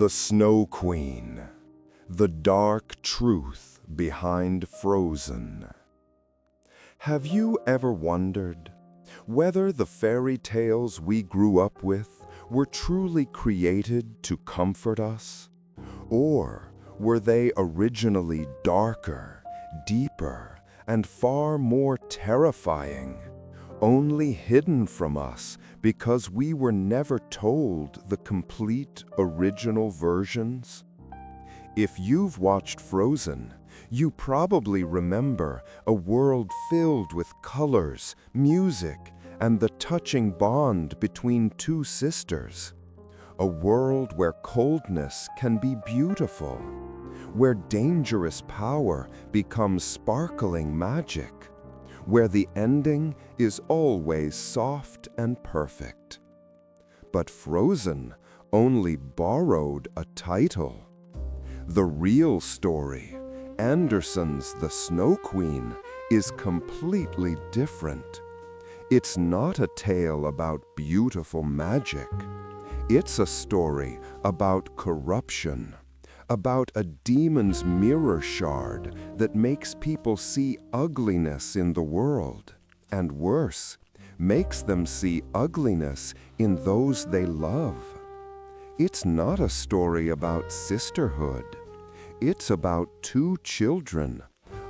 The Snow Queen, the dark truth behind Frozen. Have you ever wondered whether the fairy tales we grew up with were truly created to comfort us? Or were they originally darker, deeper, and far more terrifying, only hidden from us because we were never told the complete original versions? If you've watched Frozen, you probably remember a world filled with colors, music, and the touching bond between two sisters. A world where coldness can be beautiful, where dangerous power becomes sparkling magic, where the ending is always soft and perfect. But Frozen only borrowed a title. The real story, Andersen's The Snow Queen, is completely different. It's not a tale about beautiful magic. It's a story about corruption, about a demon's mirror shard that makes people see ugliness in the world, and worse, makes them see ugliness in those they love. It's not a story about sisterhood. It's about two children,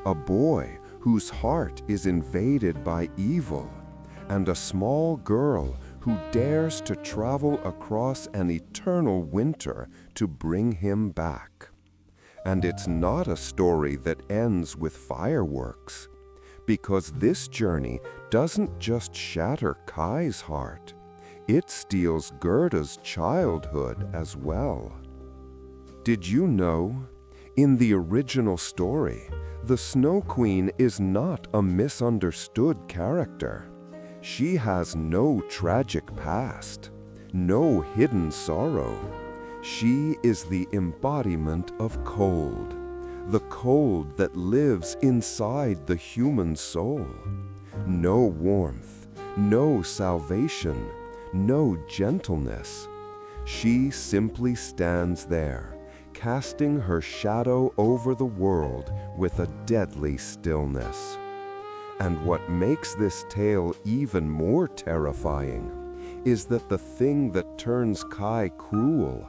a boy whose heart is invaded by evil, and a small girl who dares to travel across an eternal winter to bring him back. And it's not a story that ends with fireworks, because this journey doesn't just shatter Kai's heart, it steals Gerda's childhood as well. Did you know? In the original story, the Snow Queen is not a misunderstood character. She has no tragic past, no hidden sorrow. She is the embodiment of cold, the cold that lives inside the human soul. No warmth, no salvation, no gentleness. She simply stands there, casting her shadow over the world with a deadly stillness. And what makes this tale even more terrifying is that the thing that turns Kai cruel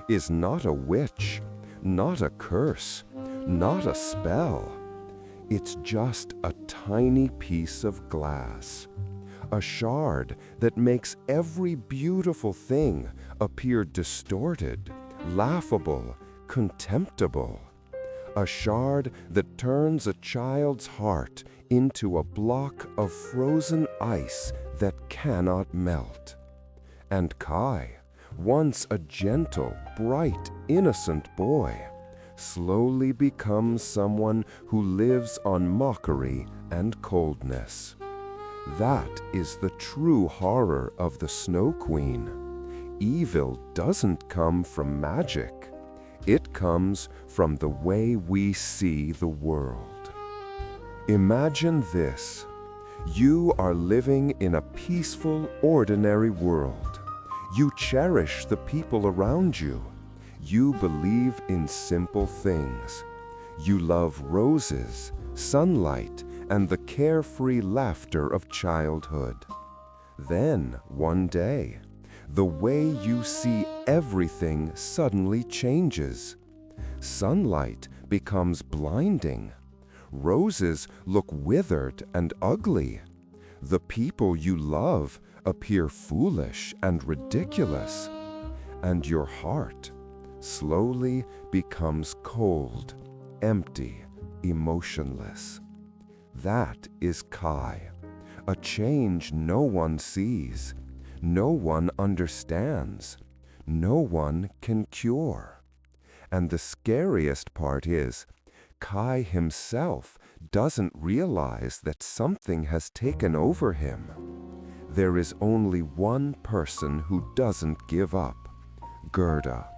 is not a witch, not a curse, not a spell. It's just a tiny piece of glass, a shard that makes every beautiful thing appear distorted, laughable, contemptible. A shard that turns a child's heart into a block of frozen ice that cannot melt. And Kai, once a gentle, bright, innocent boy, slowly becomes someone who lives on mockery and coldness. That is the true horror of the Snow Queen. Evil doesn't come from magic. It comes from the way we see the world. Imagine this. You are living in a peaceful, ordinary world. You cherish the people around you. You believe in simple things. You love roses, sunlight, and the carefree laughter of childhood. Then, one day, the way you see everything suddenly changes. Sunlight becomes blinding. Roses look withered and ugly. The people you love appear foolish and ridiculous. And your heart slowly becomes cold, empty, emotionless. That is Kai, a change no one sees, no one understands, no one can cure. And the scariest part is, Kai himself doesn't realize that something has taken over him. There is only one person who doesn't give up: Gerda,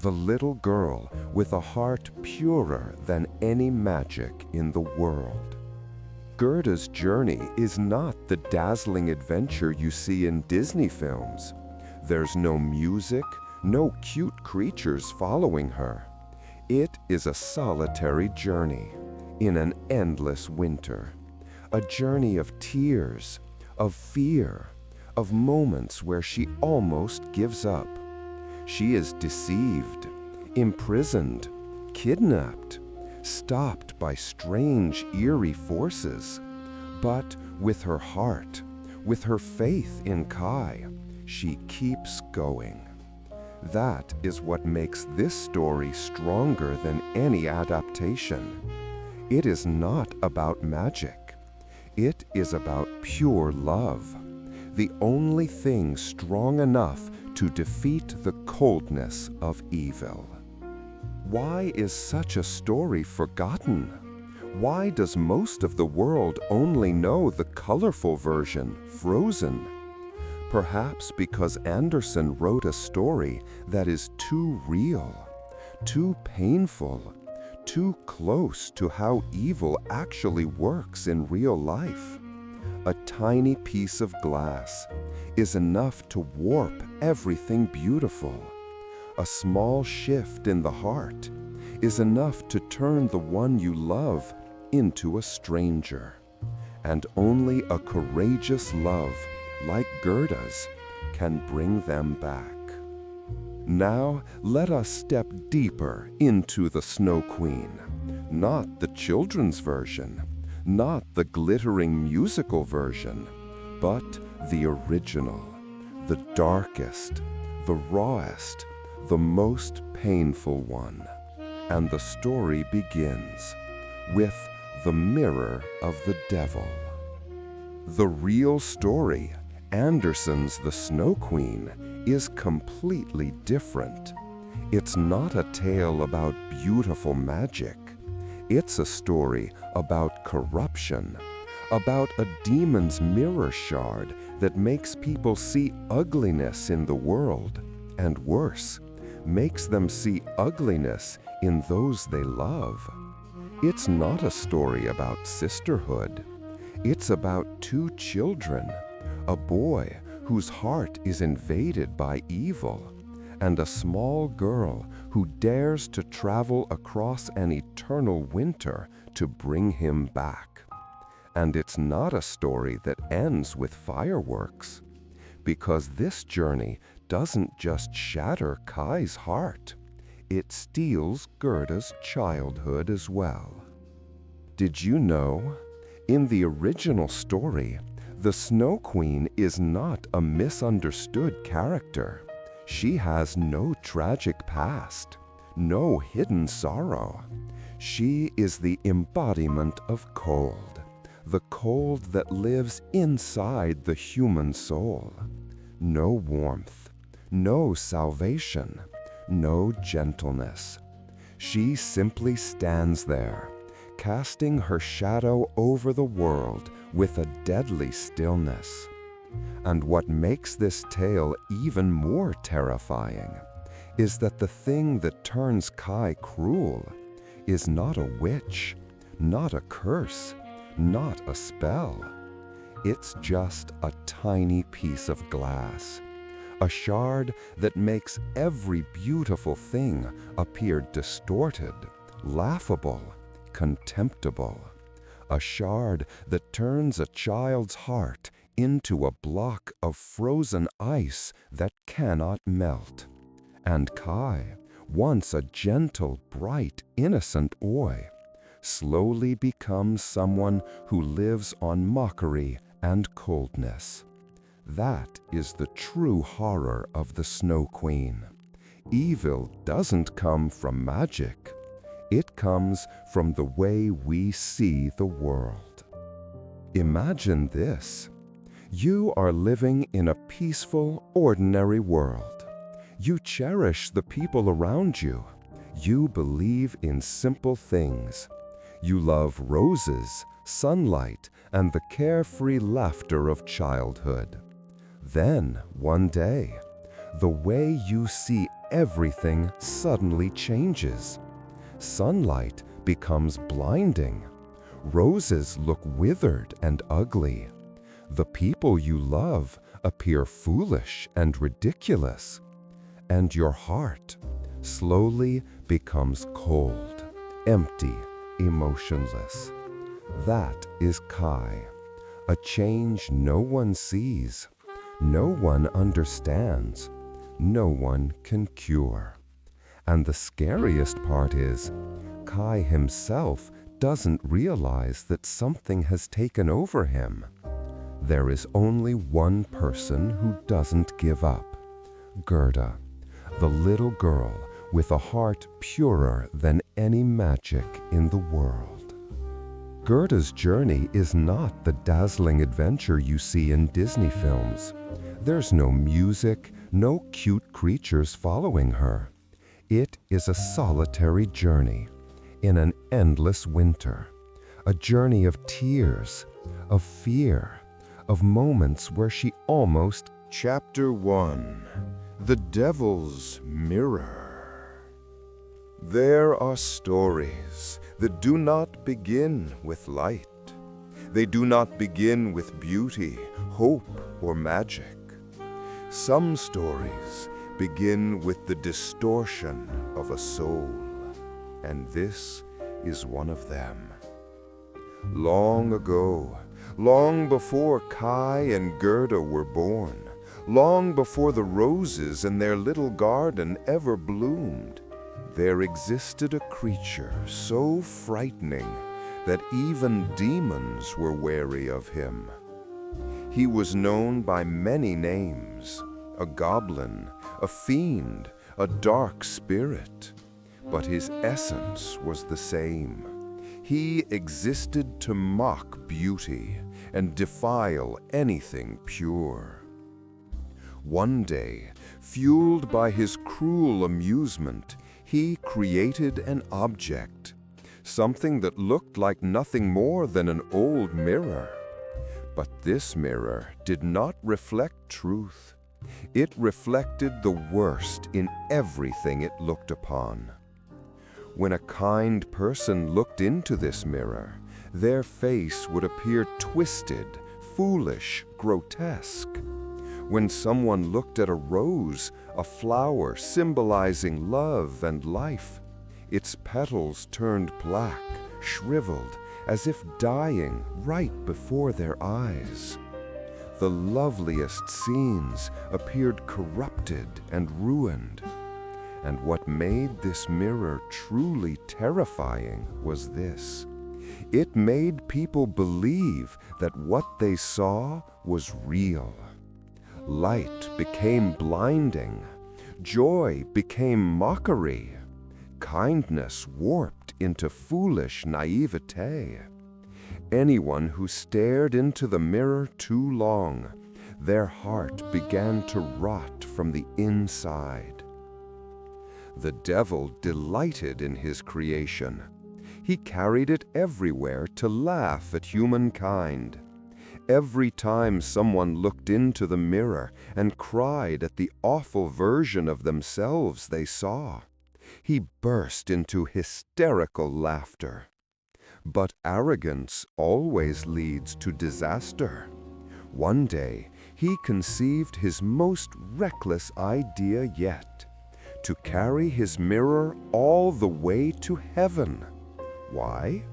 the little girl with a heart purer than any magic in the world. Gerda's journey is not the dazzling adventure you see in Disney films. There's no music, no cute creatures following her. It is a solitary journey in an endless winter, a journey of tears, of fear, of moments where she almost gives up. She is deceived, imprisoned, kidnapped, stopped by strange, eerie forces. But with her heart, with her faith in Kai, she keeps going. That is what makes this story stronger than any adaptation. It is not about magic. It is about pure love, the only thing strong enough to defeat the coldness of evil. Why is such a story forgotten? Why does most of the world only know the colorful version, Frozen? Perhaps because Andersen wrote a story that is too real, too painful, too close to how evil actually works in real life. A tiny piece of glass is enough to warp everything beautiful. A small shift in the heart is enough to turn the one you love into a stranger. And only a courageous love like GERDA'S can bring them back. Now let us step deeper into the Snow Queen, not the children's version, not the glittering musical version, but the original, the darkest, the rawest, the most painful one. And the story begins with the mirror of the devil. The real story, Andersen's The Snow Queen, is completely different. It's not a tale about beautiful magic. It's a story about corruption, about a demon's mirror shard that makes people see ugliness in the world, and worse, makes them see ugliness in those they love. It's not a story about sisterhood. It's about two children, a boy whose heart is invaded by evil, and a small girl who dares to travel across an eternal winter to bring him back. And it's not a story that ends with fireworks, because this journey doesn't just shatter Kai's heart, it steals GERDA'S childhood as well. Did you know? In the original story, the Snow Queen is not a misunderstood character. She has no tragic past, no hidden sorrow. She is the embodiment of cold, the cold that lives inside the human soul. No warmth, no salvation, no gentleness. She simply stands there, casting her shadow over the world with a deadly stillness. And what makes this tale even more terrifying is that the thing that turns Kai cruel is not a witch, not a curse, not a spell. It's just a tiny piece of glass, a shard that makes every beautiful thing appear distorted, laughable, contemptible. A shard that turns a child's heart into a block of frozen ice that cannot melt. And Kai, once a gentle, bright, innocent boy, slowly becomes someone who lives on mockery and coldness. That is the true horror of the Snow Queen. Evil doesn't come from magic. It comes from the way we see the world. Imagine this. You are living in a peaceful, ordinary world. You cherish the people around you. You believe in simple things. You love roses, sunlight, and the carefree laughter of childhood. Then, one day, the way you see everything suddenly changes. Sunlight becomes blinding. Roses look withered and ugly. The people you love appear foolish and ridiculous. and your heart slowly becomes cold, empty, emotionless. That is Kai, a change no one sees, no one understands, no one can cure. And the scariest part is, Kai himself doesn't realize that something has taken over him. There is only one person who doesn't give up: Gerda, the little girl with a heart purer than any magic in the world. Gerda's journey is not the dazzling adventure you see in Disney films. There's no music, no cute creatures following her. It is a solitary journey in an endless winter, a journey of tears, of fear, of moments where she almost... Chapter 1: The Devil's Mirror. There are stories that do not begin with light. They do not begin with beauty, hope, or magic. Some stories begin with the distortion of a soul, and this is one of them. Long ago, long before Kai and Gerda were born, long before the roses in their little garden ever bloomed, there existed a creature so frightening that even demons were wary of him. He was known by many names: a goblin, a fiend, a dark spirit. But his essence was the same. He existed to mock beauty and defile anything pure. One day, fueled by his cruel amusement, he created an object, something that looked like nothing more than an old mirror. But this mirror did not reflect truth. It reflected the worst in everything it looked upon. When a kind person looked into this mirror, their face would appear twisted, foolish, grotesque. When someone looked at a rose, a flower symbolizing love and life, its petals turned black, shriveled, as if dying right before their eyes. The loveliest scenes appeared corrupted and ruined. And what made this mirror truly terrifying was this: it made people believe that what they saw was real. Light became blinding. Joy became mockery. Kindness warped into foolish naivete. Anyone who stared into the mirror too long, their heart began to rot from the inside. The devil delighted in his creation. He carried it everywhere to laugh at humankind. Every time someone looked into the mirror and cried at the awful version of themselves they saw, he burst into hysterical laughter. But arrogance always leads to disaster. One day, he conceived his most reckless idea yet: to carry his mirror all the way to heaven. Why?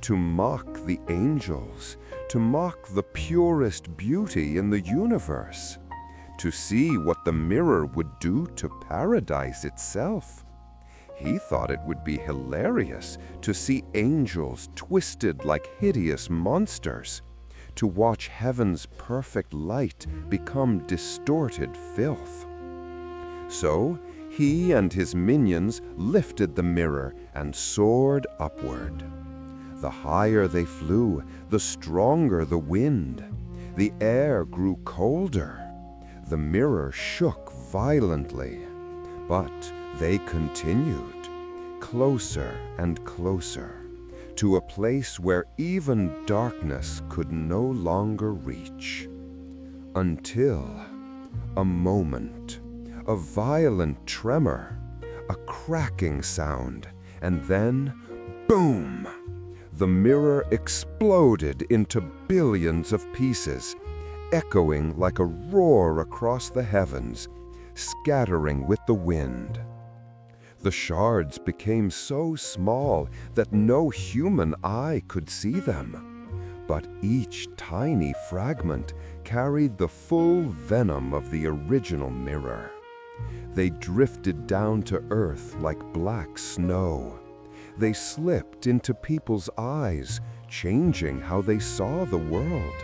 To mock the angels, to mock the purest beauty in the universe, to see what the mirror would do to paradise itself. He thought it would be hilarious to see angels twisted like hideous monsters, to watch heaven's perfect light become distorted filth. So he and his minions lifted the mirror and soared upward. The higher they flew, the stronger the wind. The air grew colder. The mirror shook violently. But they continued, closer and closer, to a place where even darkness could no longer reach. Until a moment, a violent tremor, a cracking sound, and then, boom! The mirror exploded into billions of pieces, echoing like a roar across the heavens. scattering with the wind. The shards became so small that no human eye could see them, but each tiny fragment carried the full venom of the original mirror. They drifted down to earth like black snow. They slipped into people's eyes, changing how they saw the world.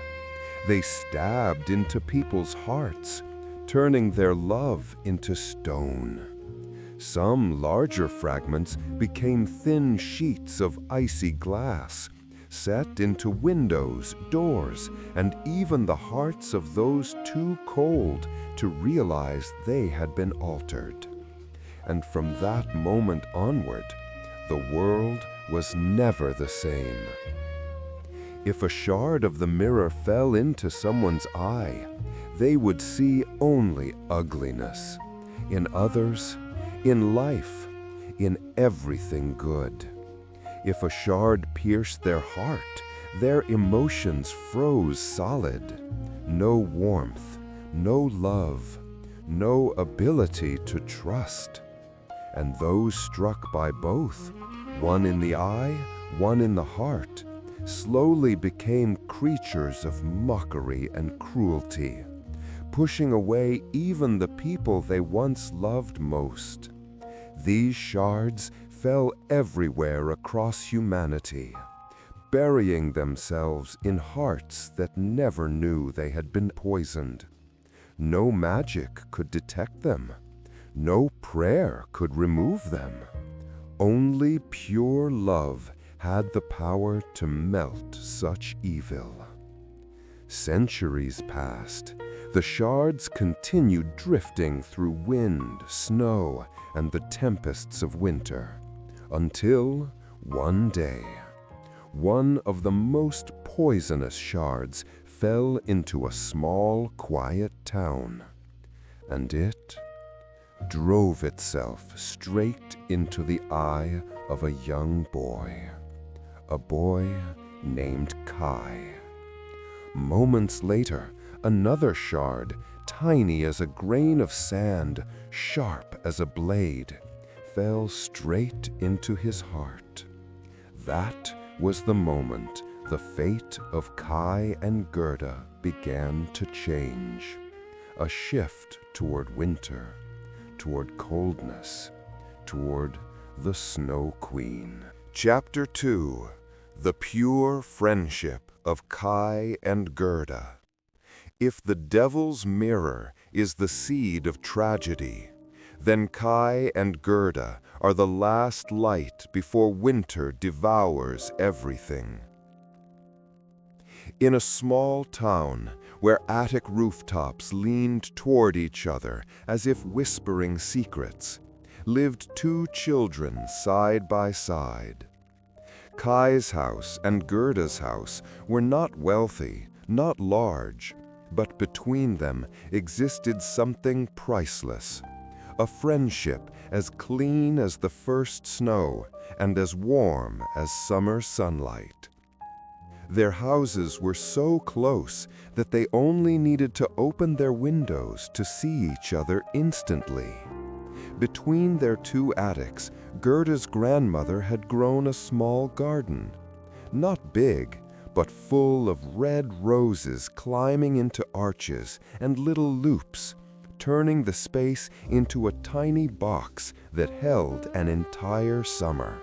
They stabbed into people's hearts, turning their love into stone. Some larger fragments became thin sheets of icy glass, set into windows, doors, and even the hearts of those too cold to realize they had been altered. And from that moment onward, the world was never the same. If a shard of the mirror fell into someone's eye, they would see only ugliness. In others, in life, in everything good. If a shard pierced their heart, their emotions froze solid. No warmth, no love, no ability to trust. And those struck by both, one in the eye, one in the heart, slowly became creatures of mockery and cruelty, pushing away even the people they once loved most. These shards fell everywhere across humanity, burying themselves in hearts that never knew they had been poisoned. No magic could detect them. No prayer could remove them. Only pure love had the power to melt such evil. Centuries passed. The shards continued drifting through wind, snow, and the tempests of winter, until one day, one of the most poisonous shards fell into a small, quiet town, and it drove itself straight into the eye of a young boy, a boy named Kai. Moments later, another shard, tiny as a grain of sand, sharp as a blade, fell straight into his heart. That was the moment the fate of Kai and Gerda began to change. A shift toward winter, toward coldness, toward the Snow Queen. Chapter 2. The Pure Friendship of Kai and Gerda. If the devil's mirror is the seed of tragedy, then Kai and Gerda are the last light before winter devours everything. In a small town where attic rooftops leaned toward each other as if whispering secrets, lived two children side by side. Kai's house and Gerda's house were not wealthy, not large, but between them existed something priceless, a friendship as clean as the first snow and as warm as summer sunlight. Their houses were so close that they only needed to open their windows to see each other instantly. Between their two attics, Gerda's grandmother had grown a small garden, not big, but full of red roses climbing into arches and little loops, turning the space into a tiny box that held an entire summer.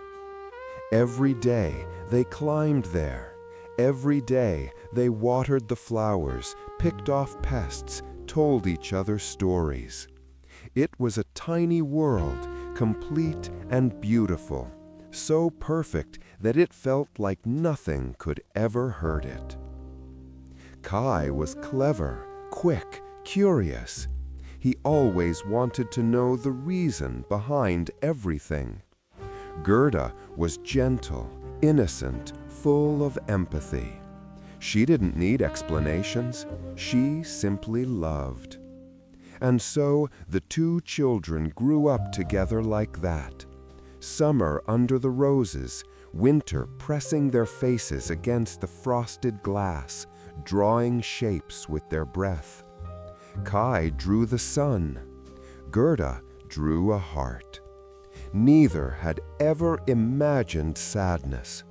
Every day they climbed there. Every day they watered the flowers, picked off pests, told each other stories. It was a tiny world, complete and beautiful, so perfect that it felt like nothing could ever hurt it. Kai was clever, quick, curious. He always wanted to know the reason behind everything. Gerda was gentle, innocent, full of empathy. She didn't need explanations. She simply loved. And so the two children grew up together like that. Summer under the roses, winter pressing their faces against the frosted glass, drawing shapes with their breath. Kai drew the sun. Gerda drew a heart. Neither had ever imagined sadness,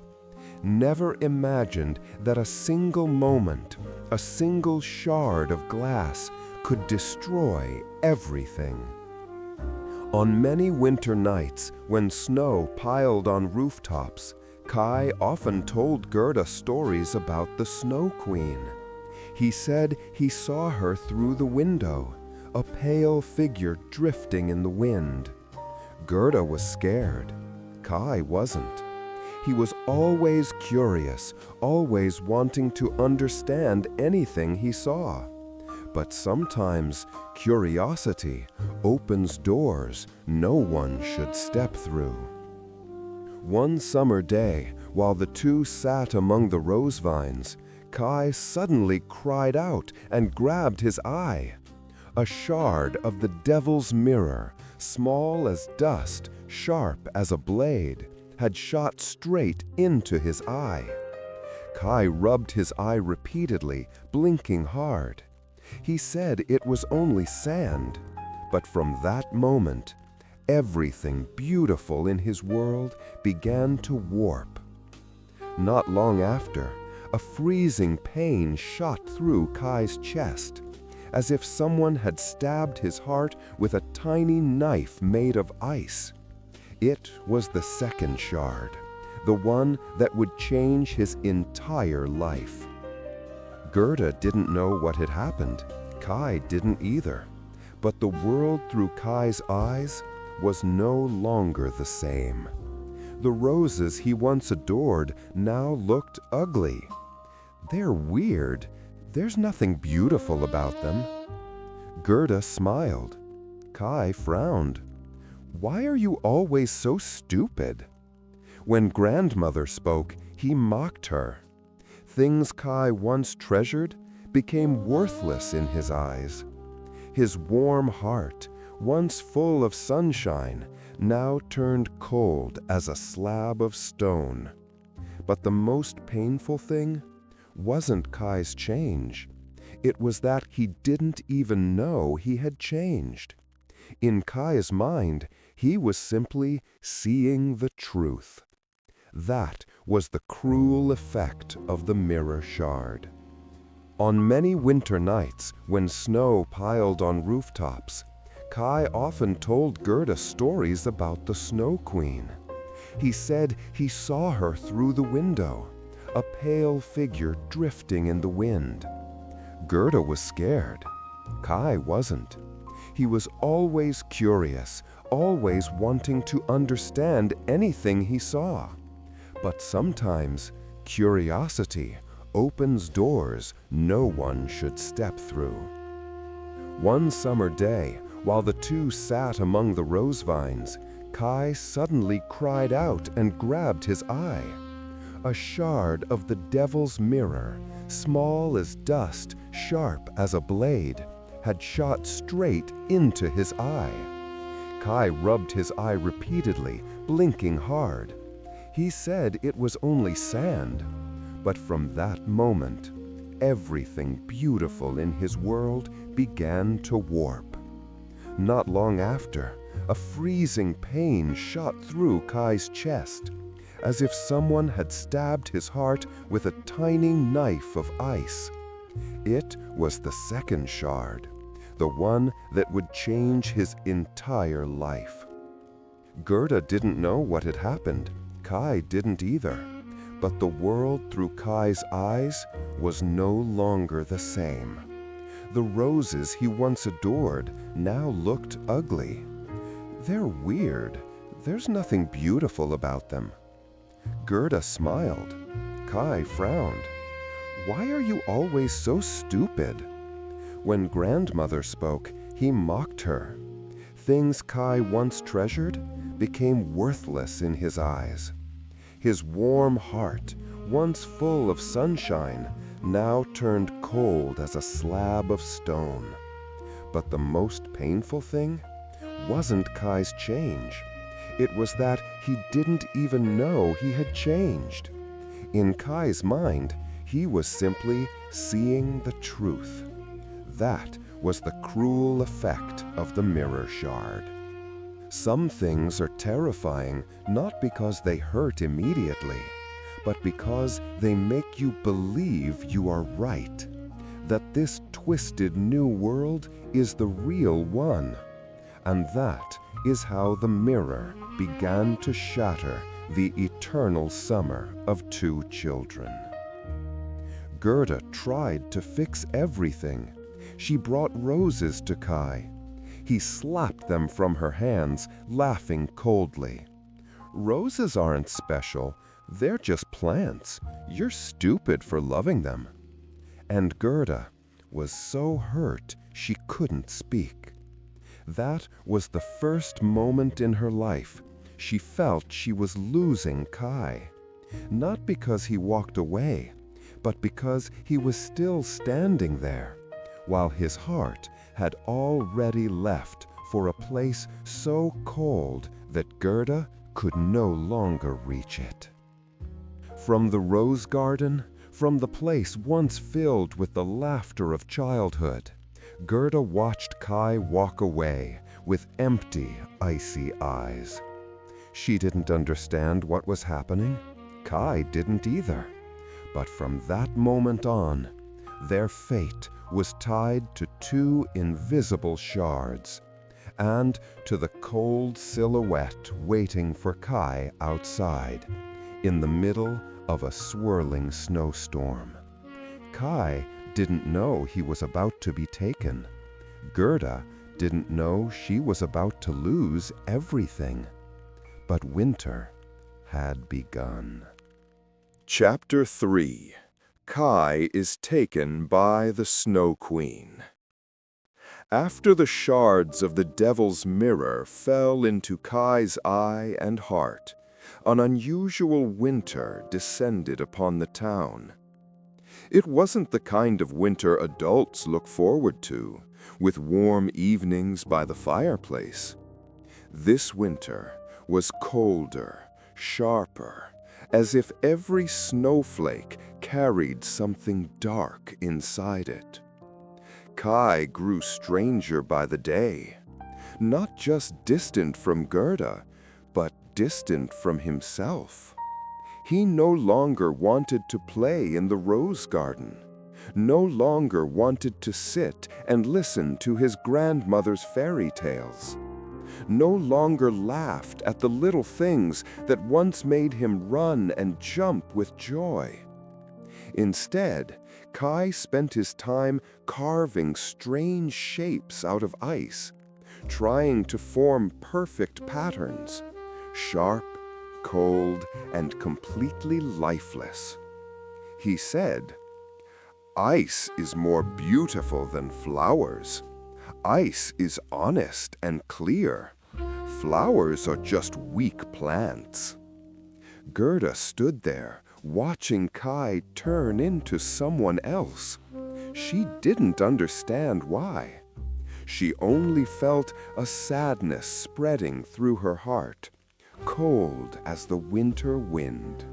never imagined that a single moment, a single shard of glass could destroy everything. On many winter nights, when snow piled on rooftops, Kai often told Gerda stories about the Snow Queen. He said he saw her through the window, a pale figure drifting in the wind. Gerda was scared. Kai wasn't. He was always curious, always wanting to understand anything he saw. But sometimes curiosity opens doors no one should step through. One summer day, while the two sat among the rose vines, Kai suddenly cried out and grabbed his eye. A shard of the devil's mirror, small as dust, sharp as a blade, had shot straight into his eye. Kai rubbed his eye repeatedly, blinking hard. He said it was only sand, but from that moment, everything beautiful in his world began to warp. Not long after, a freezing pain shot through Kai's chest, as if someone had stabbed his heart with a tiny knife made of ice. It was the second shard, the one that would change his entire life. Gerda didn't know what had happened. Kai didn't either. But the world through Kai's eyes was no longer the same. The roses he once adored now looked ugly. They're weird. There's nothing beautiful about them. Gerda smiled. Kai frowned. Why are you always so stupid? When grandmother spoke, he mocked her. Things Kai once treasured became worthless in his eyes. His warm heart, once full of sunshine, now turned cold as a slab of stone. But the most painful thing wasn't Kai's change. It was that he didn't even know he had changed. In Kai's mind, he was simply seeing the truth. That was the cruel effect of the mirror shard. On many winter nights, when snow piled on rooftops, Kai often told Gerda stories about the Snow Queen. He said he saw her through the window, a pale figure drifting in the wind. Gerda was scared. Kai wasn't. He was always curious, always wanting to understand anything he saw. But sometimes curiosity opens doors no one should step through. One summer day, while the two sat among the rose vines, Kai suddenly cried out and grabbed his eye. A shard of the devil's mirror, small as dust, sharp as a blade, had shot straight into his eye. Kai rubbed his eye repeatedly, blinking hard. He said it was only sand, but from that moment, everything beautiful in his world began to warp. Not long after, a freezing pain shot through Kai's chest, as if someone had stabbed his heart with a tiny knife of ice. It was the second shard, the one that would change his entire life. Gerda didn't know what had happened. Kai didn't either. But the world through Kai's eyes was no longer the same. The roses he once adored now looked ugly. They're weird. There's nothing beautiful about them. Gerda smiled. Kai frowned. Why are you always so stupid? When grandmother spoke, he mocked her. Things Kai once treasured became worthless in his eyes. His warm heart, once full of sunshine, now turned cold as a slab of stone. But the most painful thing wasn't Kai's change. It was that he didn't even know he had changed. In Kai's mind, he was simply seeing the truth. That was the cruel effect of the mirror shard. Some things are terrifying not because they hurt immediately, but because they make you believe you are right, that this twisted new world is the real one. And that is how the mirror began to shatter the eternal summer of two children. Gerda tried to fix everything. She brought roses to Kai. He slapped them from her hands, laughing coldly. "Roses aren't special. They're just plants. You're stupid for loving them." And Gerda was so hurt she couldn't speak. That was the first moment in her life she felt she was losing Kai. Not because he walked away, but because he was still standing there, while his heart had already left for a place so cold that Gerda could no longer reach it. From the rose garden, from the place once filled with the laughter of childhood, Gerda watched Kai walk away with empty, icy eyes. She didn't understand what was happening. Kai didn't either. But from that moment on, their fate was tied to two invisible shards, and to the cold silhouette waiting for Kai outside, in the middle of a swirling snowstorm. Kai didn't know he was about to be taken. Gerda didn't know she was about to lose everything. But winter had begun. Chapter 3. Kai is taken by the Snow Queen. After the shards of the devil's mirror fell into Kai's eye and heart, an unusual winter descended upon the town. It wasn't the kind of winter adults look forward to, with warm evenings by the fireplace. This winter was colder, sharper, as if every snowflake carried something dark inside it. Kai grew stranger by the day, not just distant from Gerda, but distant from himself. He no longer wanted to play in the rose garden, no longer wanted to sit and listen to his grandmother's fairy tales, no longer laughed at the little things that once made him run and jump with joy. Instead, Kai spent his time carving strange shapes out of ice, trying to form perfect patterns, sharp, cold, and completely lifeless. He said, "Ice is more beautiful than flowers. Ice is honest and clear. Flowers are just weak plants." Gerda stood there, watching Kai turn into someone else. She didn't understand why. She only felt a sadness spreading through her heart, cold as the winter wind.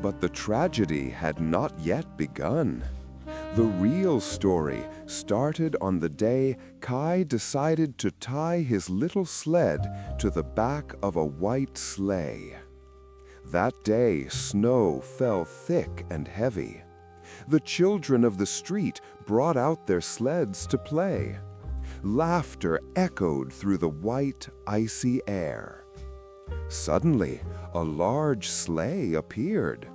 But the tragedy had not yet begun. The real story started on the day Kai decided to tie his little sled to the back of a white sleigh. That day, snow fell thick and heavy. The children of the street brought out their sleds to play. Laughter echoed through the white, icy air. Suddenly, a large sleigh appeared,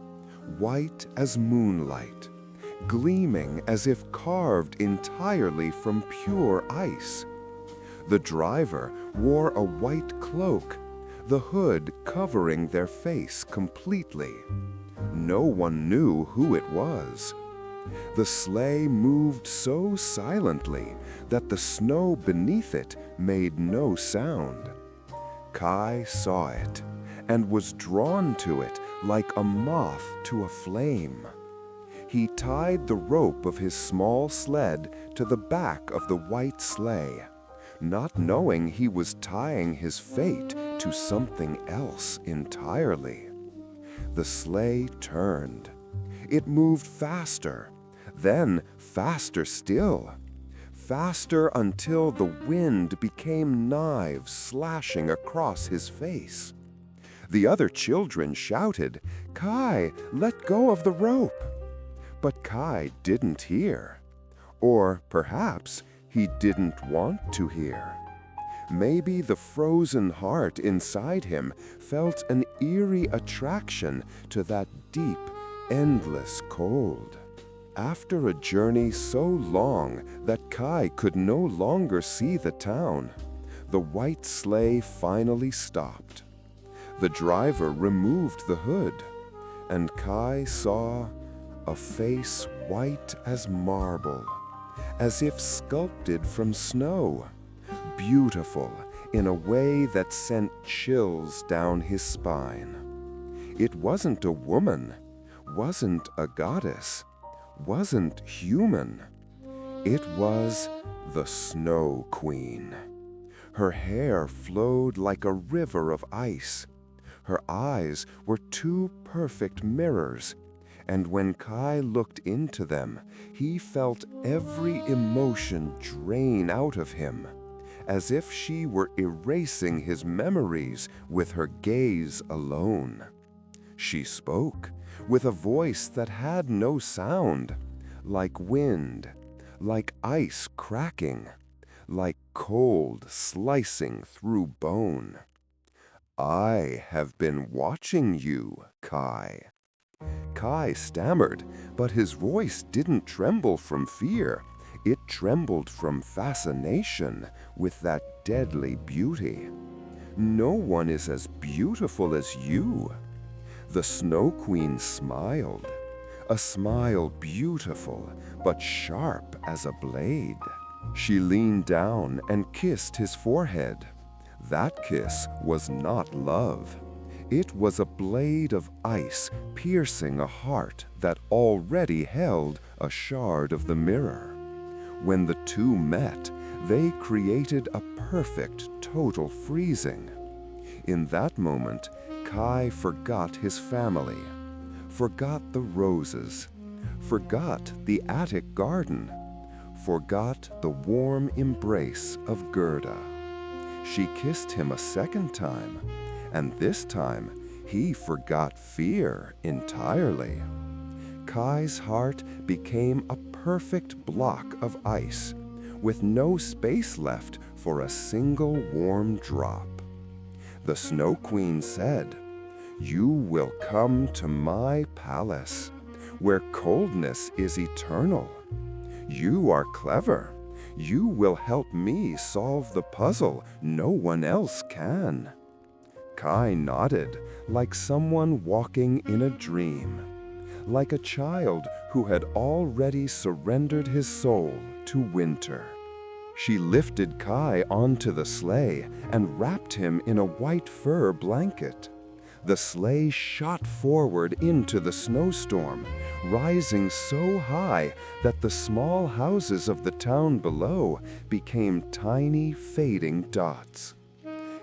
white as moonlight, gleaming as if carved entirely from pure ice. The driver wore a white cloak, the hood covering their face completely. No one knew who it was. The sleigh moved so silently that the snow beneath it made no sound. Kai saw it and was drawn to it like a moth to a flame. He tied the rope of his small sled to the back of the white sleigh, not knowing he was tying his fate to something else entirely. The sleigh turned. It moved faster, then faster still. faster until the wind became knives slashing across his face. The other children shouted, "Kai, let go of the rope!" But Kai didn't hear. Or perhaps he didn't want to hear. Maybe the frozen heart inside him felt an eerie attraction to that deep, endless cold. After a journey so long that Kai could no longer see the town, the white sleigh finally stopped. The driver removed the hood, and Kai saw a face white as marble, as if sculpted from snow, beautiful in a way that sent chills down his spine. It wasn't a woman, wasn't a goddess, wasn't human. It was the Snow Queen. Her hair flowed like a river of ice. Her eyes were two perfect mirrors, and when Kai looked into them, he felt every emotion drain out of him, as if she were erasing his memories with her gaze alone. She spoke with a voice that had no sound, like wind, like ice cracking, like cold slicing through bone. "I have been watching you, Kai." Kai stammered, but his voice didn't tremble from fear. It trembled from fascination with that deadly beauty. "No one is as beautiful as you." The Snow Queen smiled, a smile beautiful but sharp as a blade. She leaned down and kissed his forehead. That kiss was not love. It was a blade of ice piercing a heart that already held a shard of the mirror. When the two met, they created a perfect total freezing. In that moment, Kai forgot his family, forgot the roses, forgot the attic garden, forgot the warm embrace of Gerda. She kissed him a second time, and this time he forgot fear entirely. Kai's heart became a perfect block of ice, with no space left for a single warm drop. The Snow Queen said, "You will come to my palace, where coldness is eternal. You are clever. You will help me solve the puzzle no one else can." Kai nodded, like someone walking in a dream, like a child who had already surrendered his soul to winter. She lifted Kai onto the sleigh and wrapped him in a white fur blanket. The sleigh shot forward into the snowstorm, rising so high that the small houses of the town below became tiny, fading dots.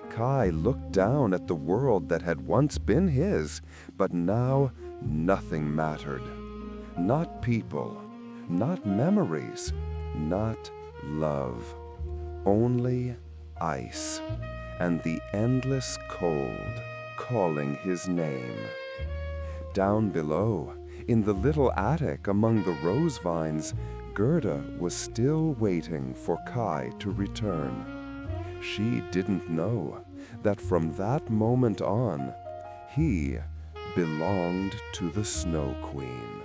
Kai looked down at the world that had once been his, but now nothing mattered. Not people, not memories, not love. Only ice, and the endless cold calling his name. Down below, in the little attic among the rose vines, Gerda was still waiting for Kai to return. She didn't know that from that moment on, he belonged to the Snow Queen.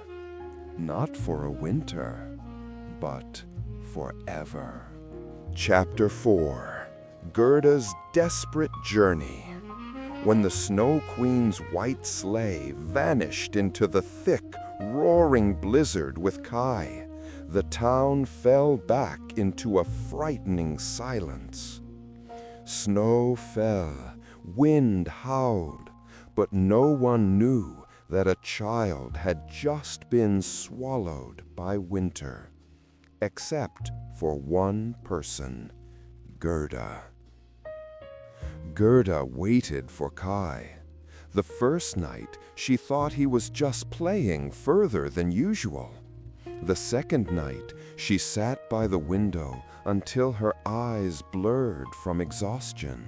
Not for a winter, but forever. Chapter 4. Gerda's Desperate Journey. When the Snow Queen's white sleigh vanished into the thick, roaring blizzard with Kai, the town fell back into a frightening silence. Snow fell, wind howled, but no one knew that a child had just been swallowed by winter. Except for one person, Gerda. Gerda waited for Kai. The first night, she thought he was just playing further than usual. The second night, she sat by the window, until her eyes blurred from exhaustion.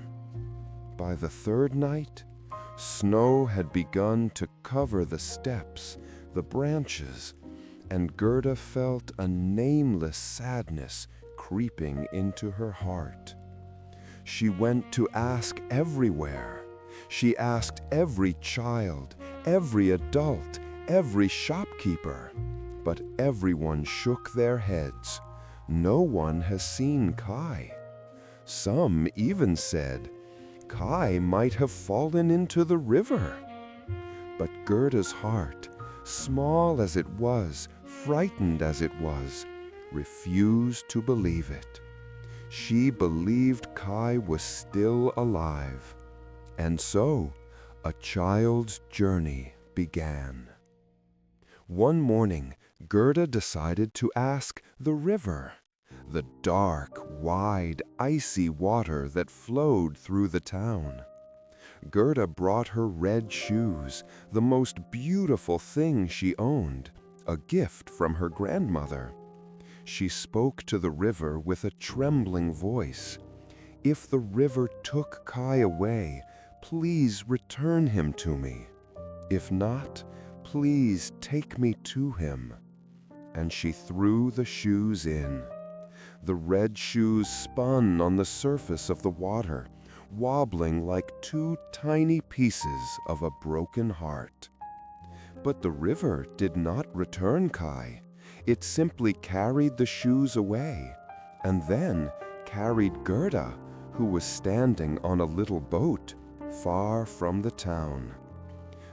By the third night, snow had begun to cover the steps, the branches, and Gerda felt a nameless sadness creeping into her heart. She went to ask everywhere. She asked every child, every adult, every shopkeeper, but everyone shook their heads. No one has seen Kai. Some even said, Kai might have fallen into the river. But Gerda's heart, small as it was, frightened as it was, refused to believe it. She believed Kai was still alive. And so, a child's journey began. One morning, Gerda decided to ask the river, the dark, wide, icy water that flowed through the town. Gerda brought her red shoes, the most beautiful thing she owned, a gift from her grandmother. She spoke to the river with a trembling voice. If the river took Kai away, please return him to me. If not, please take me to him. And she threw the shoes in. The red shoes spun on the surface of the water, wobbling like two tiny pieces of a broken heart. But the river did not return Kai. It simply carried the shoes away, and then carried Gerda, who was standing on a little boat far from the town.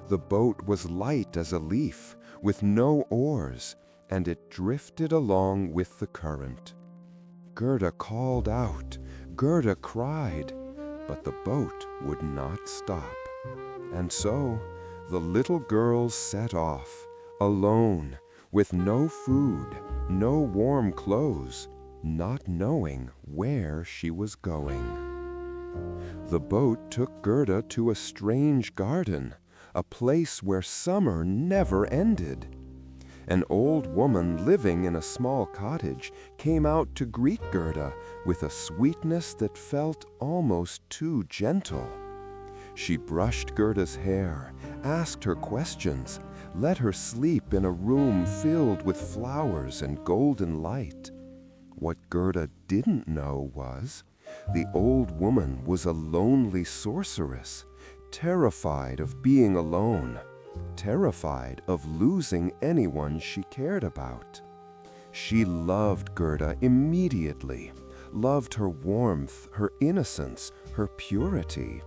The boat was light as a leaf, with no oars, and it drifted along with the current. Gerda called out, Gerda cried, but the boat would not stop. And so the little girl set off, alone, with no food, no warm clothes, not knowing where she was going. The boat took Gerda to a strange garden, a place where summer never ended. An old woman living in a small cottage came out to greet Gerda with a sweetness that felt almost too gentle. She brushed Gerda's hair, asked her questions, let her sleep in a room filled with flowers and golden light. What Gerda didn't know was, the old woman was a lonely sorceress, terrified of being alone, terrified of losing anyone she cared about. She loved Gerda immediately, loved her warmth, her innocence, her purity.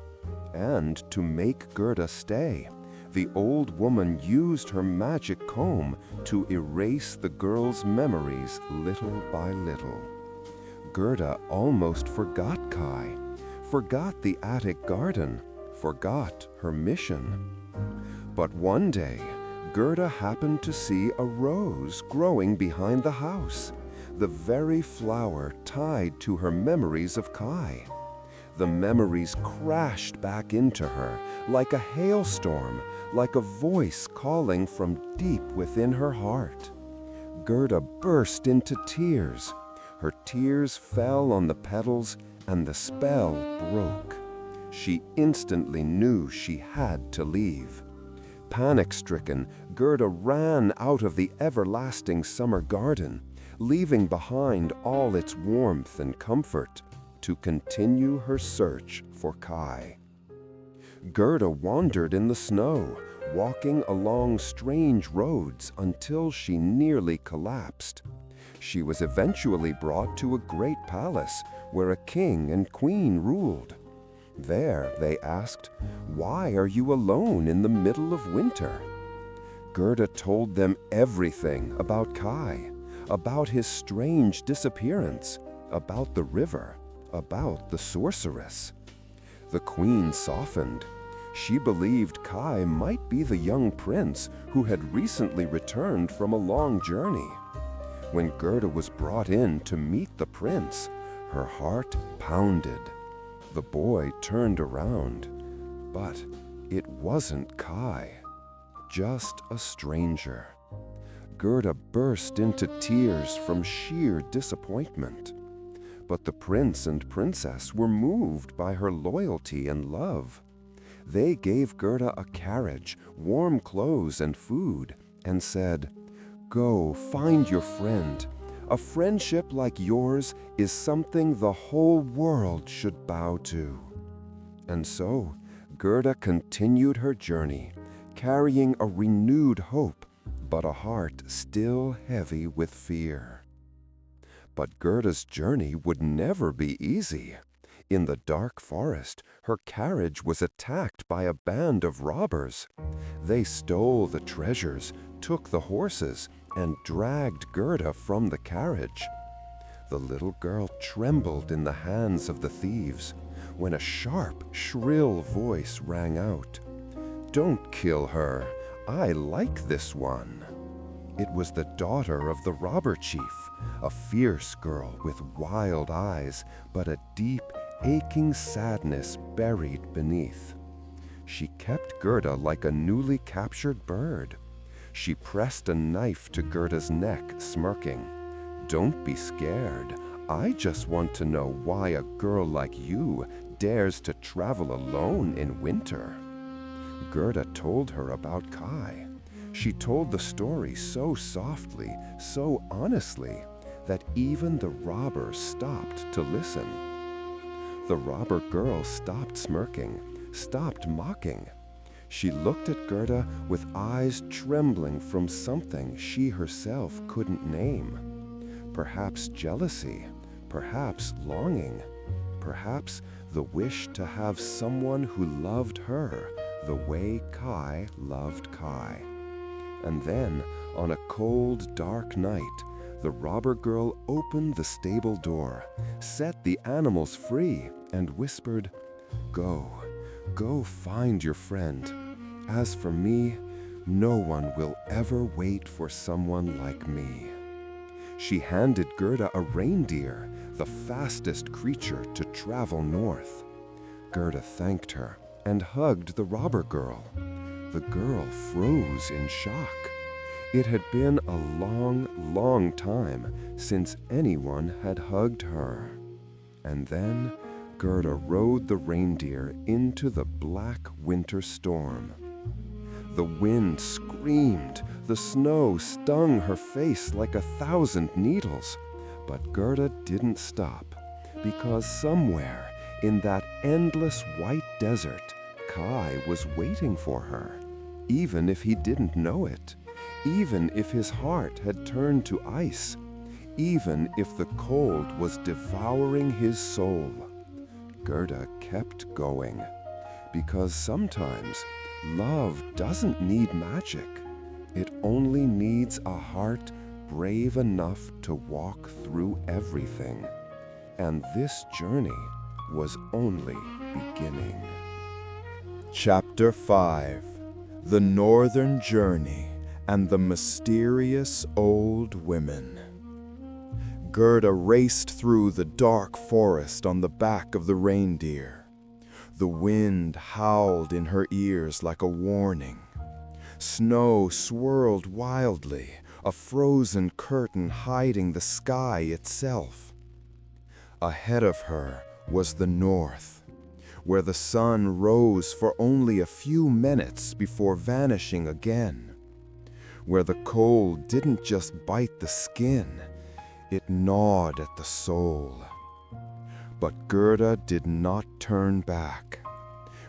And to make Gerda stay, the old woman used her magic comb to erase the girl's memories little by little. Gerda almost forgot Kai, forgot the attic garden, forgot her mission. But one day, Gerda happened to see a rose growing behind the house, the very flower tied to her memories of Kai. The memories crashed back into her like a hailstorm, like a voice calling from deep within her heart. Gerda burst into tears. Her tears fell on the petals and the spell broke. She instantly knew she had to leave. Panic-stricken, Gerda ran out of the everlasting summer garden, leaving behind all its warmth and comfort, to continue her search for Kai. Gerda wandered in the snow, walking along strange roads until she nearly collapsed. She was eventually brought to a great palace where a king and queen ruled. There, they asked, "Why are you alone in the middle of winter?" Gerda told them everything about Kai, about his strange disappearance, about the river, about the sorceress. The queen softened. She believed Kai might be the young prince who had recently returned from a long journey. When Gerda was brought in to meet the prince, her heart pounded. The boy turned around, but it wasn't Kai, just a stranger. Gerda burst into tears from sheer disappointment. But the prince and princess were moved by her loyalty and love. They gave Gerda a carriage, warm clothes and food, and said, "Go, find your friend. A friendship like yours is something the whole world should bow to." And so, Gerda continued her journey, carrying a renewed hope, but a heart still heavy with fear. But Gerda's journey would never be easy. In the dark forest, her carriage was attacked by a band of robbers. They stole the treasures, took the horses, and dragged Gerda from the carriage. The little girl trembled in the hands of the thieves when a sharp, shrill voice rang out, "Don't kill her. I like this one." It was the daughter of the robber chief, a fierce girl with wild eyes, but a deep, aching sadness buried beneath. She kept Gerda like a newly captured bird. She pressed a knife to Gerda's neck, smirking, "Don't be scared. I just want to know why a girl like you dares to travel alone in winter." Gerda told her about Kai. She told the story so softly, so honestly, that even the robbers stopped to listen. The robber girl stopped smirking, stopped mocking. She looked at Gerda with eyes trembling from something she herself couldn't name. Perhaps jealousy, perhaps longing, perhaps the wish to have someone who loved her the way Kai loved Kai. And then, on a cold, dark night, the robber girl opened the stable door, set the animals free, and whispered, "Go, go find your friend. As for me, no one will ever wait for someone like me." She handed Gerda a reindeer, the fastest creature to travel north. Gerda thanked her and hugged the robber girl. The girl froze in shock. It had been a long, long time since anyone had hugged her. And then Gerda rode the reindeer into the black winter storm. The wind screamed, the snow stung her face like 1,000 needles, but Gerda didn't stop, because somewhere in that endless white desert, Kai was waiting for her, even if he didn't know it, even if his heart had turned to ice, even if the cold was devouring his soul. Gerda kept going, because sometimes love doesn't need magic. It only needs a heart brave enough to walk through everything. And this journey was only beginning. Chapter 5: The Northern Journey and the Mysterious Old Women. Gerda raced through the dark forest on the back of the reindeer. The wind howled in her ears like a warning. Snow swirled wildly, a frozen curtain hiding the sky itself. Ahead of her was the north, where the sun rose for only a few minutes before vanishing again, where the cold didn't just bite the skin, it gnawed at the soul. But Gerda did not turn back.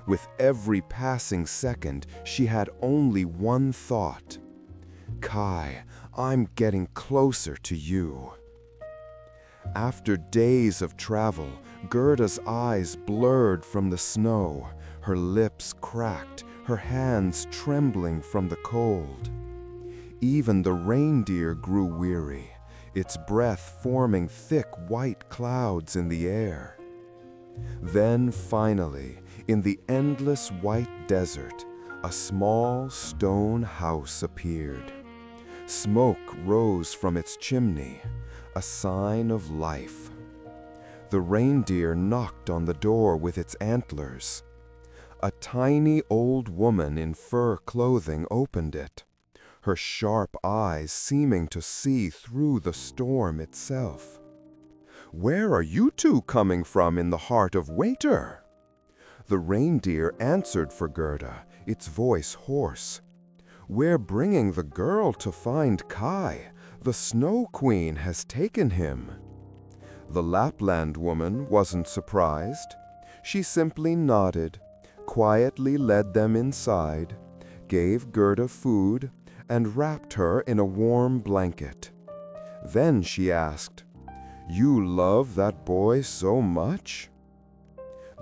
With every passing second, she had only one thought: "Kai, I'm getting closer to you." After days of travel, Gerda's eyes blurred from the snow, her lips cracked, her hands trembling from the cold. Even the reindeer grew weary, its breath forming thick white clouds in the air. Then finally, in the endless white desert, a small stone house appeared. Smoke rose from its chimney, a sign of life. The reindeer knocked on the door with its antlers. A tiny old woman in fur clothing opened it, her sharp eyes seeming to see through the storm itself. "Where are you two coming from in the heart of winter?" The reindeer answered for Gerda, its voice hoarse. "We're bringing the girl to find Kai. The Snow Queen has taken him." The Lapland woman wasn't surprised. She simply nodded, quietly led them inside, gave Gerda food, and wrapped her in a warm blanket. Then she asked, "You love that boy so much?"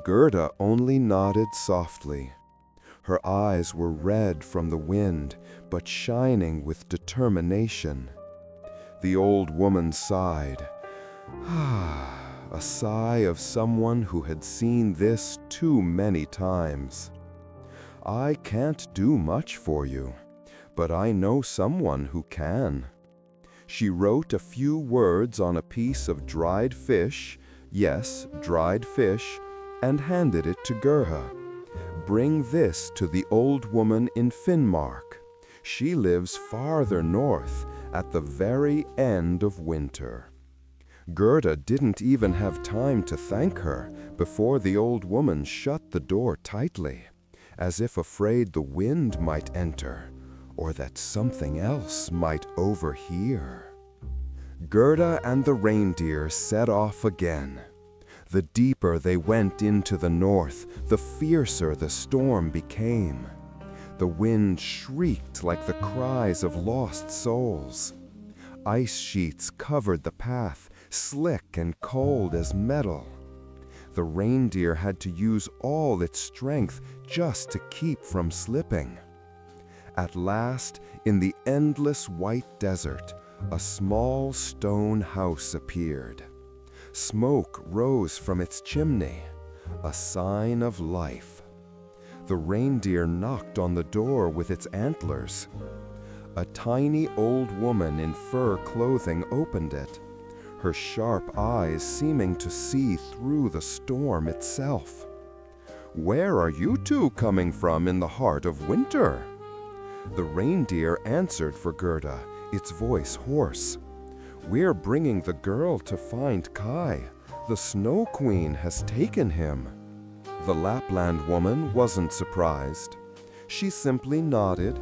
Gerda only nodded softly. Her eyes were red from the wind, but shining with determination. The old woman sighed. A sigh of someone who had seen this too many times. "I can't do much for you, but I know someone who can." She wrote a few words on a piece of dried fish, yes, dried fish, and handed it to Gerda. "Bring this to the old woman in Finnmark. She lives farther north, at the very end of winter." Gerda didn't even have time to thank her before the old woman shut the door tightly, as if afraid the wind might enter, or that something else might overhear. Gerda and the reindeer set off again. The deeper they went into the north, the fiercer the storm became. The wind shrieked like the cries of lost souls. Ice sheets covered the path, slick and cold as metal. The reindeer had to use all its strength just to keep from slipping. At last, in the endless white desert, a small stone house appeared. Smoke rose from its chimney, a sign of life. The reindeer knocked on the door with its antlers. A tiny old woman in fur clothing opened it, her sharp eyes seeming to see through the storm itself. "Where are you two coming from in the heart of winter?" The reindeer answered for Gerda, its voice hoarse. "We're bringing the girl to find Kai. The Snow Queen has taken him." The Lapland woman wasn't surprised. She simply nodded,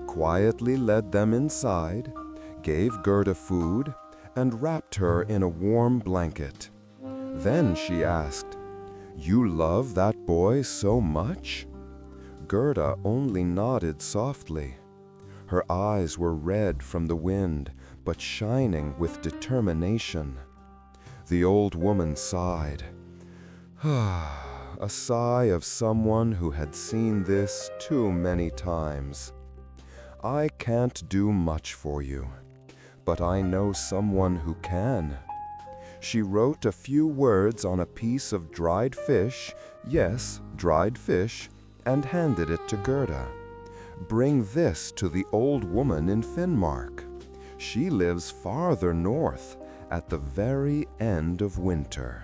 quietly led them inside, gave Gerda food, and wrapped her in a warm blanket. Then she asked, "You love that boy so much?" Gerda only nodded softly. Her eyes were red from the wind, but shining with determination. The old woman sighed. A sigh of someone who had seen this too many times. "I can't do much for you, but I know someone who can." She wrote a few words on a piece of dried fish, yes, dried fish, and handed it to Gerda. "Bring this to the old woman in Finnmark. She lives farther north, at the very end of winter."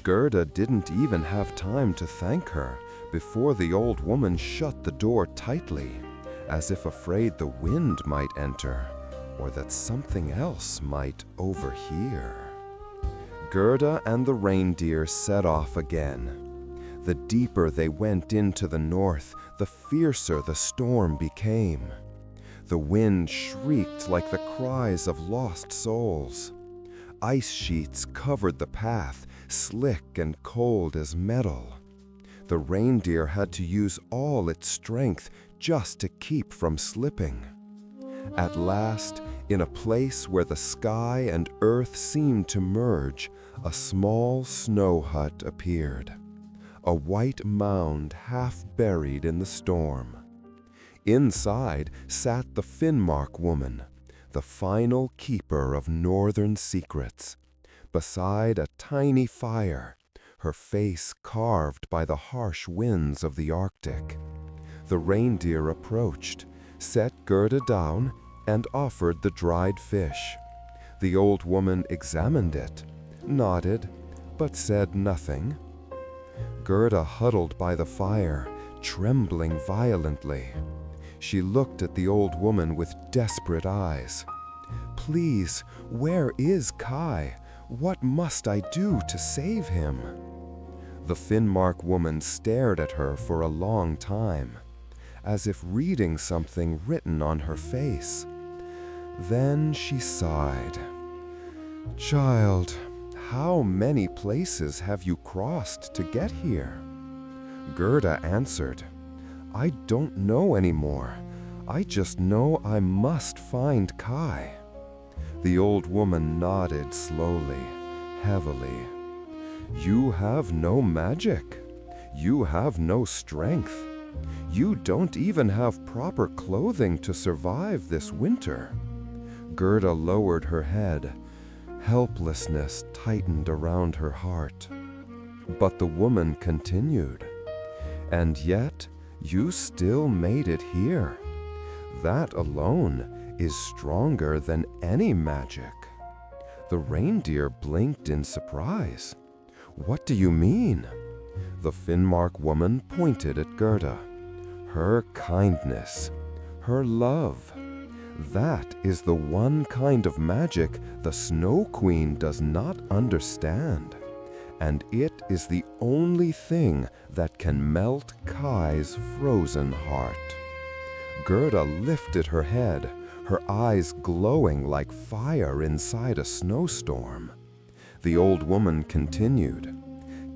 Gerda didn't even have time to thank her before the old woman shut the door tightly, as if afraid the wind might enter, or that something else might overhear. Gerda and the reindeer set off again. The deeper they went into the north, the fiercer the storm became. The wind shrieked like the cries of lost souls. Ice sheets covered the path, slick and cold as metal. The reindeer had to use all its strength just to keep from slipping. At last, in a place where the sky and earth seemed to merge, a small snow hut appeared, a white mound half buried in the storm. Inside sat the Finnmark woman, the final keeper of northern secrets, beside a tiny fire, her face carved by the harsh winds of the Arctic. The reindeer approached, set Gerda down, and offered the dried fish. The old woman examined it, nodded, but said nothing. Gerda huddled by the fire, trembling violently. She looked at the old woman with desperate eyes. "Please, where is Kai? What must I do to save him?" The Finnmark woman stared at her for a long time, as if reading something written on her face. Then she sighed. "Child, how many places have you crossed to get here?" Gerda answered, "I don't know anymore. I just know I must find Kai." The old woman nodded slowly, heavily. "You have no magic. You have no strength. You don't even have proper clothing to survive this winter." Gerda lowered her head. Helplessness tightened around her heart. But the woman continued, "And yet, you still made it here. That alone is stronger than any magic." The reindeer blinked in surprise. "What do you mean?" The Finnmark woman pointed at Gerda. "Her kindness, her love. That is the one kind of magic the Snow Queen does not understand. And it is the only thing that can melt Kai's frozen heart." Gerda lifted her head, her eyes glowing like fire inside a snowstorm. The old woman continued,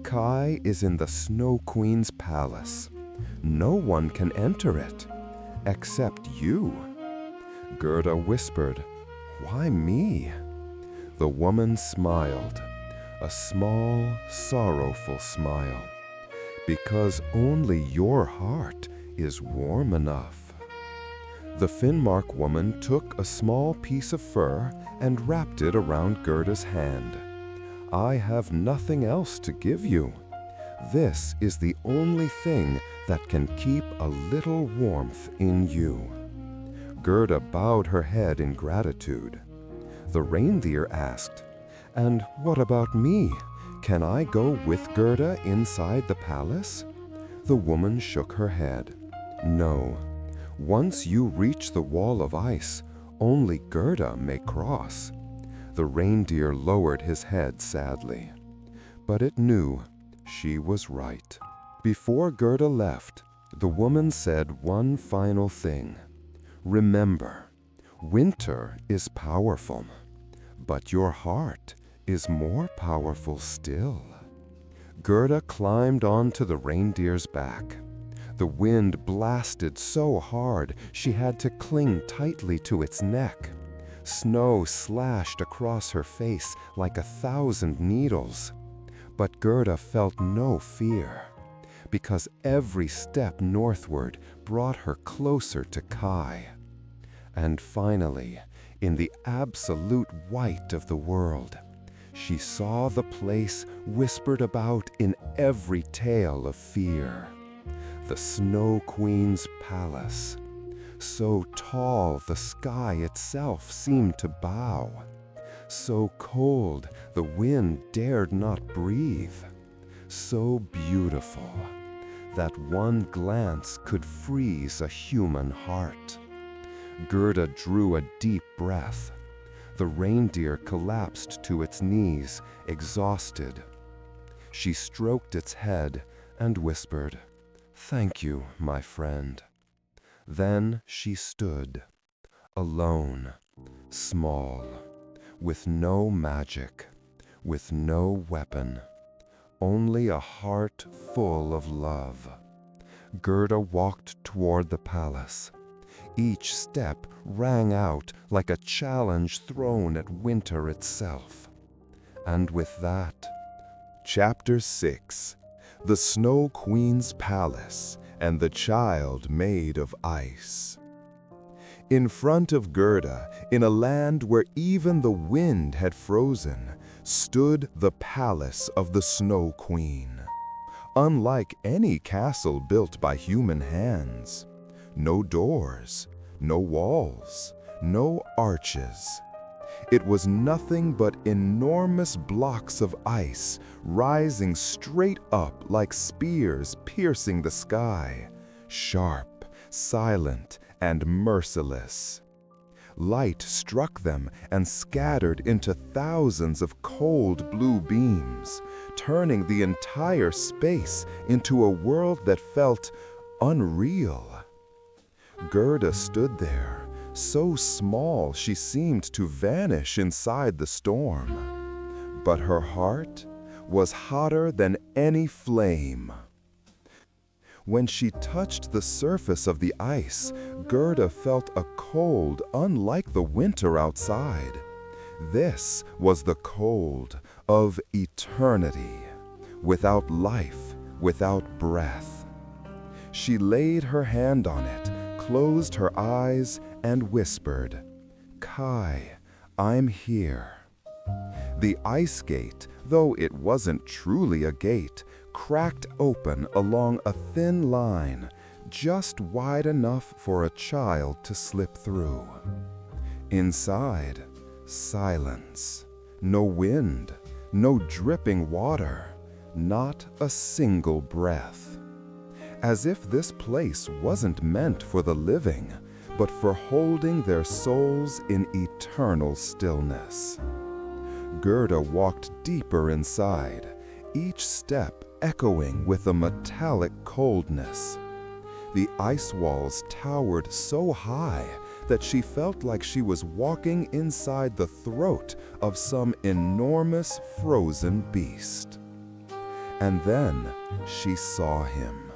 "Kai is in the Snow Queen's palace. No one can enter it, except you." Gerda whispered, "Why me?" The woman smiled, a small, sorrowful smile, "Because only your heart is warm enough." The Finnmark woman took a small piece of fur and wrapped it around Gerda's hand. "I have nothing else to give you. This is the only thing that can keep a little warmth in you." Gerda bowed her head in gratitude. The reindeer asked, "And what about me? Can I go with Gerda inside the palace?" The woman shook her head. "No. Once you reach the wall of ice, only Gerda may cross." The reindeer lowered his head sadly. But it knew she was right. Before Gerda left, the woman said one final thing. "Remember, winter is powerful, but your heart is more powerful still." Gerda climbed onto the reindeer's back. The wind blasted so hard she had to cling tightly to its neck. Snow slashed across her face like 1,000 needles. But Gerda felt no fear, because every step northward brought her closer to Kai. And finally, in the absolute white of the world, she saw the place whispered about in every tale of fear. The Snow Queen's palace. So tall the sky itself seemed to bow. So cold the wind dared not breathe. So beautiful that one glance could freeze a human heart. Gerda drew a deep breath. The reindeer collapsed to its knees, exhausted. She stroked its head and whispered, "Thank you, my friend." Then she stood, alone, small, with no magic, with no weapon, only a heart full of love. Gerda walked toward the palace. Each step rang out like a challenge thrown at winter itself. And with that, Chapter 6. The Snow Queen's Palace and the Child Made of Ice. In front of Gerda, in a land where even the wind had frozen, stood the palace of the Snow Queen. Unlike any castle built by human hands. No doors, no walls, no arches. It was nothing but enormous blocks of ice rising straight up like spears piercing the sky, sharp, silent, and merciless. Light struck them and scattered into thousands of cold blue beams, turning the entire space into a world that felt unreal. Gerda stood there, so small she seemed to vanish inside the storm. But her heart was hotter than any flame. When she touched the surface of the ice, Gerda felt a cold unlike the winter outside. This was the cold of eternity, without life, without breath. She laid her hand on it, closed her eyes, and whispered, "Kai, I'm here." The ice gate, though it wasn't truly a gate, cracked open along a thin line, just wide enough for a child to slip through. Inside, silence. No wind, no dripping water, not a single breath. As if this place wasn't meant for the living, but for holding their souls in eternal stillness. Gerda walked deeper inside, each step echoing with a metallic coldness. The ice walls towered so high that she felt like she was walking inside the throat of some enormous frozen beast. And then she saw him.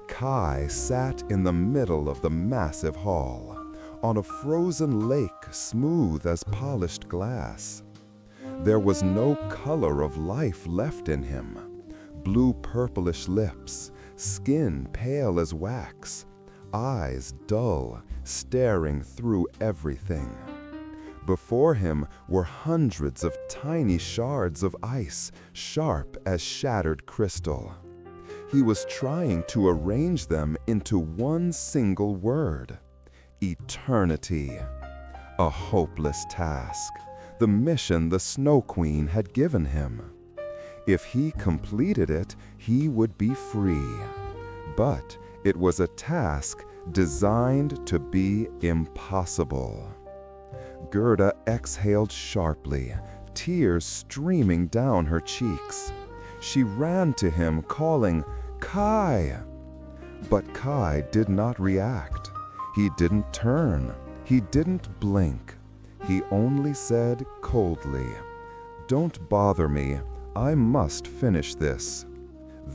Kai sat in the middle of the massive hall, on a frozen lake smooth as polished glass. There was no color of life left in him. Blue purplish lips, skin pale as wax, eyes dull, staring through everything. Before him were hundreds of tiny shards of ice, sharp as shattered crystal. He was trying to arrange them into one single word: eternity. A hopeless task, the mission the Snow Queen had given him. If he completed it, he would be free. But it was a task designed to be impossible. Gerda exhaled sharply, tears streaming down her cheeks. She ran to him, calling, "Kai!" But Kai did not react. He didn't turn. He didn't blink. He only said coldly, "Don't bother me. I must finish this."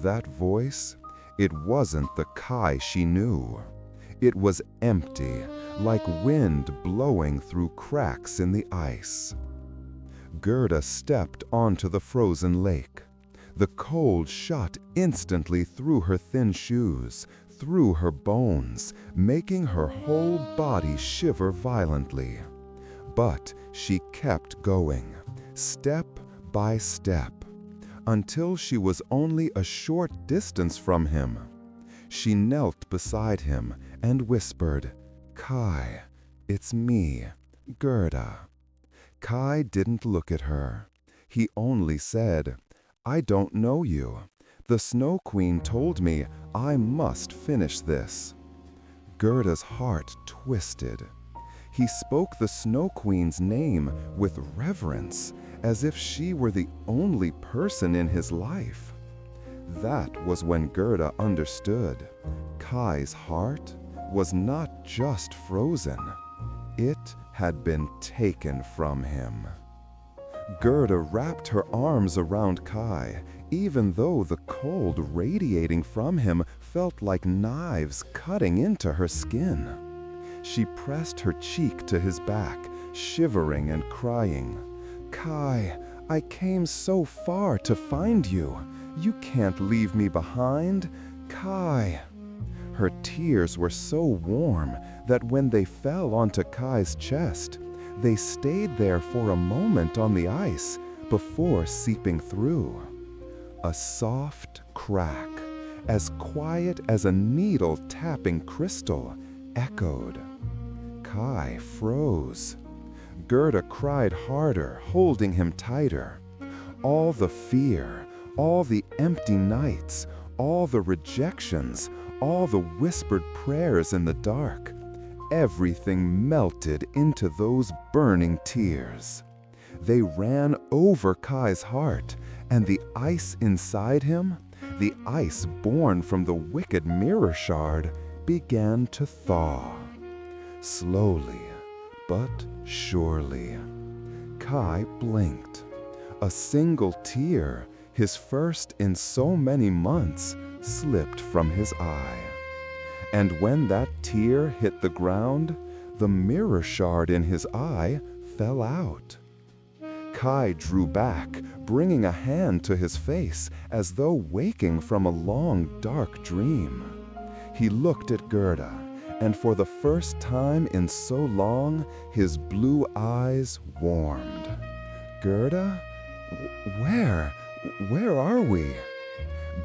That voice, it wasn't the Kai she knew. It was empty, like wind blowing through cracks in the ice. Gerda stepped onto the frozen lake. The cold shot instantly through her thin shoes, through her bones, making her whole body shiver violently. But she kept going, step by step, until she was only a short distance from him. She knelt beside him and whispered, "Kai, it's me, Gerda." Kai didn't look at her. He only said, "I don't know you. The Snow Queen told me I must finish this." Gerda's heart twisted. He spoke the Snow Queen's name with reverence, as if she were the only person in his life. That was when Gerda understood. Kai's heart was not just frozen. It had been taken from him. Gerda wrapped her arms around Kai, even though the cold radiating from him felt like knives cutting into her skin. She pressed her cheek to his back, shivering and crying, "Kai, I came so far to find you. You can't leave me behind. Kai." Her tears were so warm that when they fell onto Kai's chest, they stayed there for a moment on the ice before seeping through. A soft crack, as quiet as a needle tapping crystal, echoed. Kai froze. Gerda cried harder, holding him tighter. All the fear, all the empty nights, all the rejections, all the whispered prayers in the dark, everything melted into those burning tears. They ran over Kai's heart, and the ice inside him, the ice born from the wicked mirror shard, began to thaw. Slowly, but surely. Kai blinked. A single tear, his first in so many months, slipped from his eye. And when that tear hit the ground, the mirror shard in his eye fell out. Kai drew back, bringing a hand to his face as though waking from a long, dark dream. He looked at Gerda, and for the first time in so long, his blue eyes warmed. Gerda? Where are we?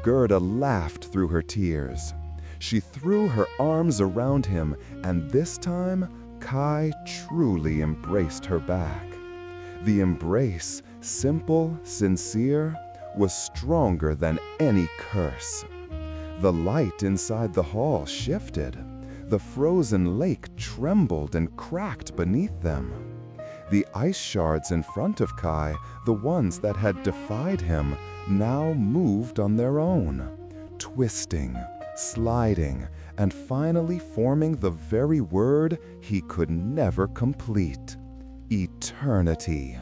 Gerda laughed through her tears. She threw her arms around him, and this time, Kai truly embraced her back. The embrace, simple, sincere, was stronger than any curse. The light inside the hall shifted. The frozen lake trembled and cracked beneath them. The ice shards in front of Kai, the ones that had defied him, now moved on their own, twisting, sliding, and finally forming the very word he could never complete: eternity.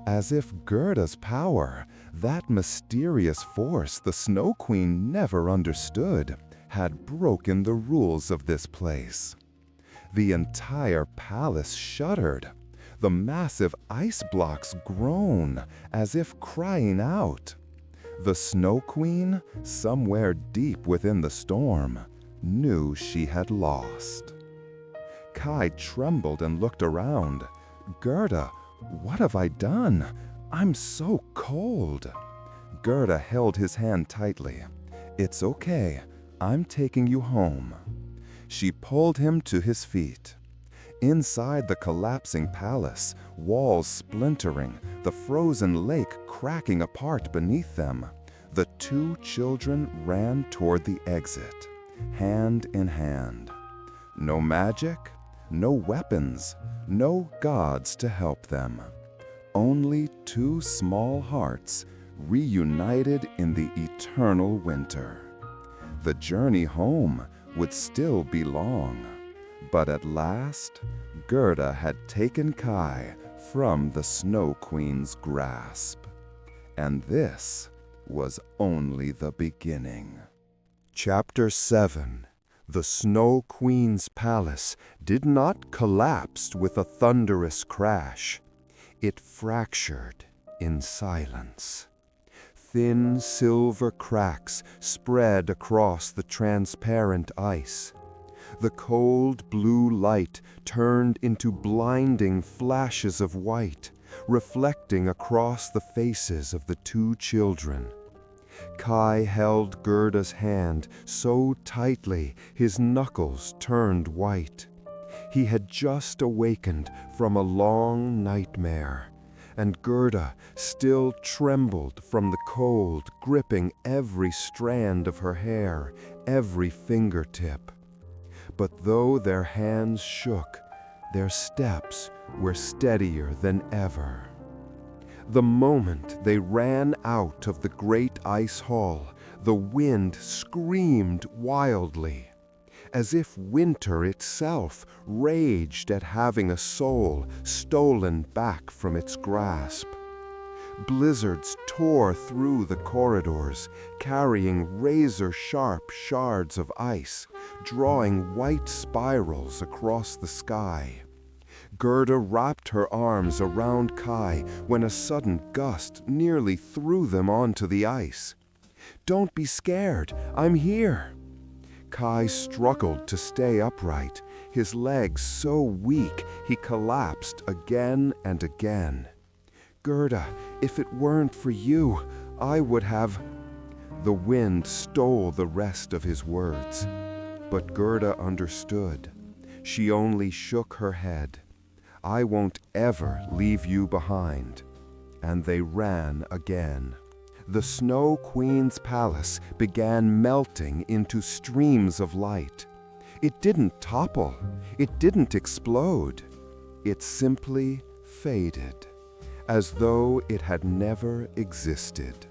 As if Gerda's power, that mysterious force the Snow Queen never understood, had broken the rules of this place. The entire palace shuddered. The massive ice blocks groaned, as if crying out. The Snow Queen, somewhere deep within the storm, knew she had lost. Kai trembled and looked around. Gerda, what have I done? I'm so cold. Gerda held his hand tightly. It's okay. I'm taking you home. She pulled him to his feet. Inside the collapsing palace, walls splintering, the frozen lake cracking apart beneath them, the two children ran toward the exit, hand in hand. No magic, no weapons, no gods to help them. Only two small hearts reunited in the eternal winter. The journey home would still be long, but at last, Gerda had taken Kai from the Snow Queen's grasp. And this was only the beginning. Chapter 7. The Snow Queen's palace did not collapse with a thunderous crash. It fractured in silence. Thin silver cracks spread across the transparent ice. The cold blue light turned into blinding flashes of white, reflecting across the faces of the two children. Kai held Gerda's hand so tightly his knuckles turned white. He had just awakened from a long nightmare, and Gerda still trembled from the cold, gripping every strand of her hair, every fingertip. But though their hands shook, their steps were steadier than ever. The moment they ran out of the great ice hall, the wind screamed wildly, as if winter itself raged at having a soul stolen back from its grasp. Blizzards tore through the corridors, carrying razor-sharp shards of ice, drawing white spirals across the sky. Gerda wrapped her arms around Kai when a sudden gust nearly threw them onto the ice. "Don't be scared, I'm here." Kai struggled to stay upright, his legs so weak he collapsed again and again. "Gerda, if it weren't for you, I would have—" The wind stole the rest of his words. But Gerda understood. She only shook her head. "I won't ever leave you behind." And they ran again. The Snow Queen's palace began melting into streams of light. It didn't topple. It didn't explode. It simply faded, as though it had never existed.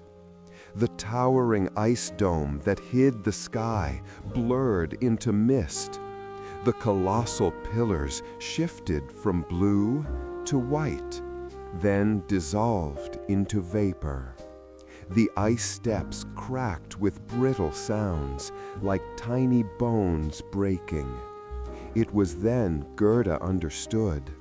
The towering ice dome that hid the sky blurred into mist. The colossal pillars shifted from blue to white, then dissolved into vapor. The ice steps cracked with brittle sounds, like tiny bones breaking. It was then Gerda understood.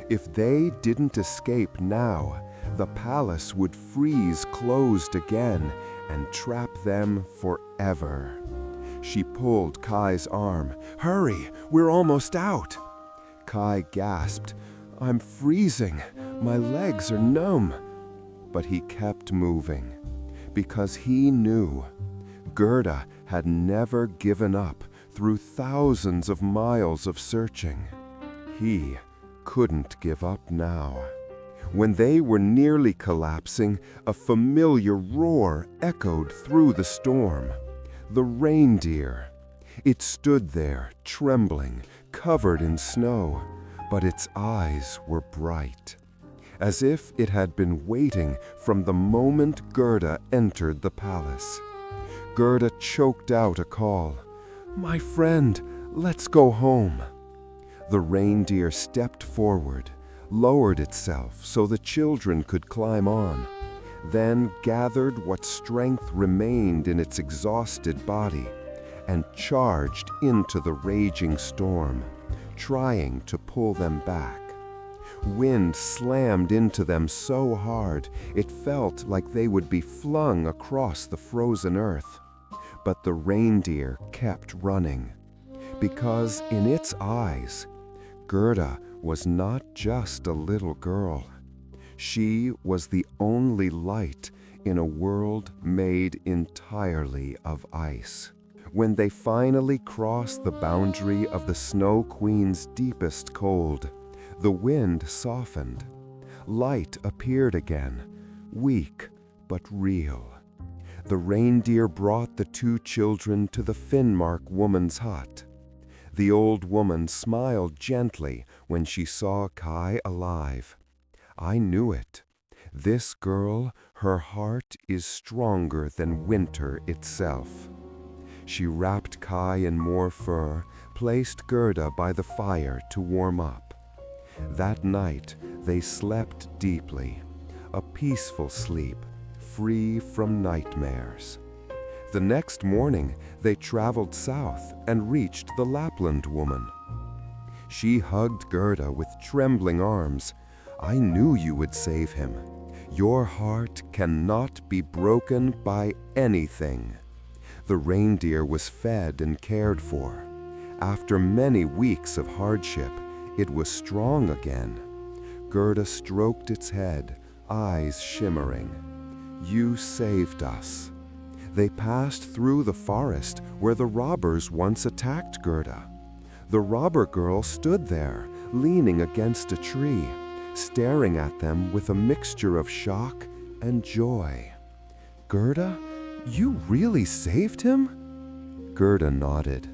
If they didn't escape now, the palace would freeze closed again and trap them forever. She pulled Kai's arm. "Hurry, we're almost out." Kai gasped, "I'm freezing. My legs are numb." But he kept moving, because he knew Gerda had never given up through thousands of miles of searching. He couldn't give up now. When they were nearly collapsing, a familiar roar echoed through the storm. The reindeer. It stood there, trembling, covered in snow, but its eyes were bright, as if it had been waiting from the moment Gerda entered the palace. Gerda choked out a call. "My friend, let's go home." The reindeer stepped forward, lowered itself so the children could climb on, then gathered what strength remained in its exhausted body and charged into the raging storm, trying to pull them back. Wind slammed into them so hard it felt like they would be flung across the frozen earth. But the reindeer kept running, because in its eyes, Gerda was not just a little girl. She was the only light in a world made entirely of ice. When they finally crossed the boundary of the Snow Queen's deepest cold, the wind softened. Light appeared again, weak but real. The reindeer brought the two children to the Finnmark woman's hut. The old woman smiled gently when she saw Kai alive. "I knew it. This girl, her heart is stronger than winter itself." She wrapped Kai in more fur, placed Gerda by the fire to warm up. That night they slept deeply, a peaceful sleep, free from nightmares. The next morning, they traveled south and reached the Lapland woman. She hugged Gerda with trembling arms. "I knew you would save him. Your heart cannot be broken by anything." The reindeer was fed and cared for. After many weeks of hardship, it was strong again. Gerda stroked its head, eyes shimmering. "You saved us." They passed through the forest where the robbers once attacked Gerda. The robber girl stood there, leaning against a tree, staring at them with a mixture of shock and joy. "Gerda, you really saved him?" Gerda nodded.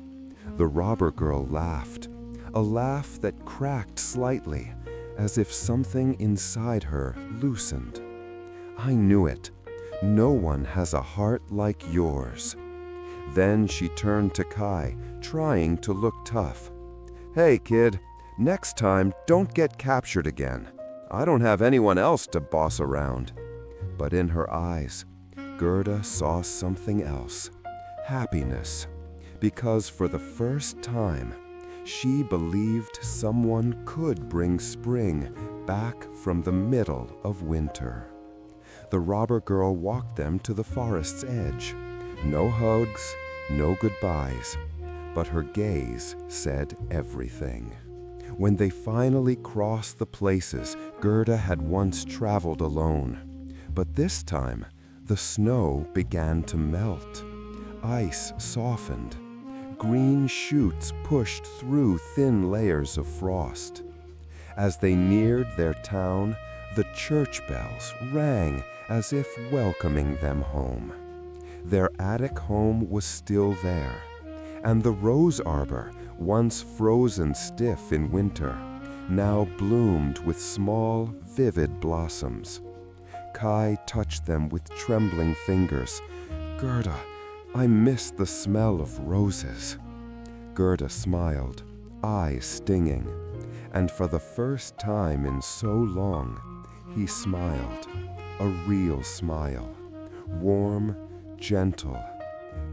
The robber girl laughed, a laugh that cracked slightly, as if something inside her loosened. "I knew it. No one has a heart like yours." Then she turned to Kai, trying to look tough. "Hey, kid, next time don't get captured again. I don't have anyone else to boss around." But in her eyes, Gerda saw something else. Happiness. Because for the first time, she believed someone could bring spring back from the middle of winter. The robber girl walked them to the forest's edge. No hugs, no goodbyes, but her gaze said everything. When they finally crossed the places Gerda had once traveled alone, but this time the snow began to melt. Ice softened. Green shoots pushed through thin layers of frost. As they neared their town, the church bells rang as if welcoming them home. Their attic home was still there, And the rose arbor, once frozen stiff in winter, now bloomed with small, vivid blossoms. Kai touched them with trembling fingers. "Gerda, I miss the smell of roses." Gerda smiled, eyes stinging, and for the first time in so long, he smiled, a real smile, warm, gentle,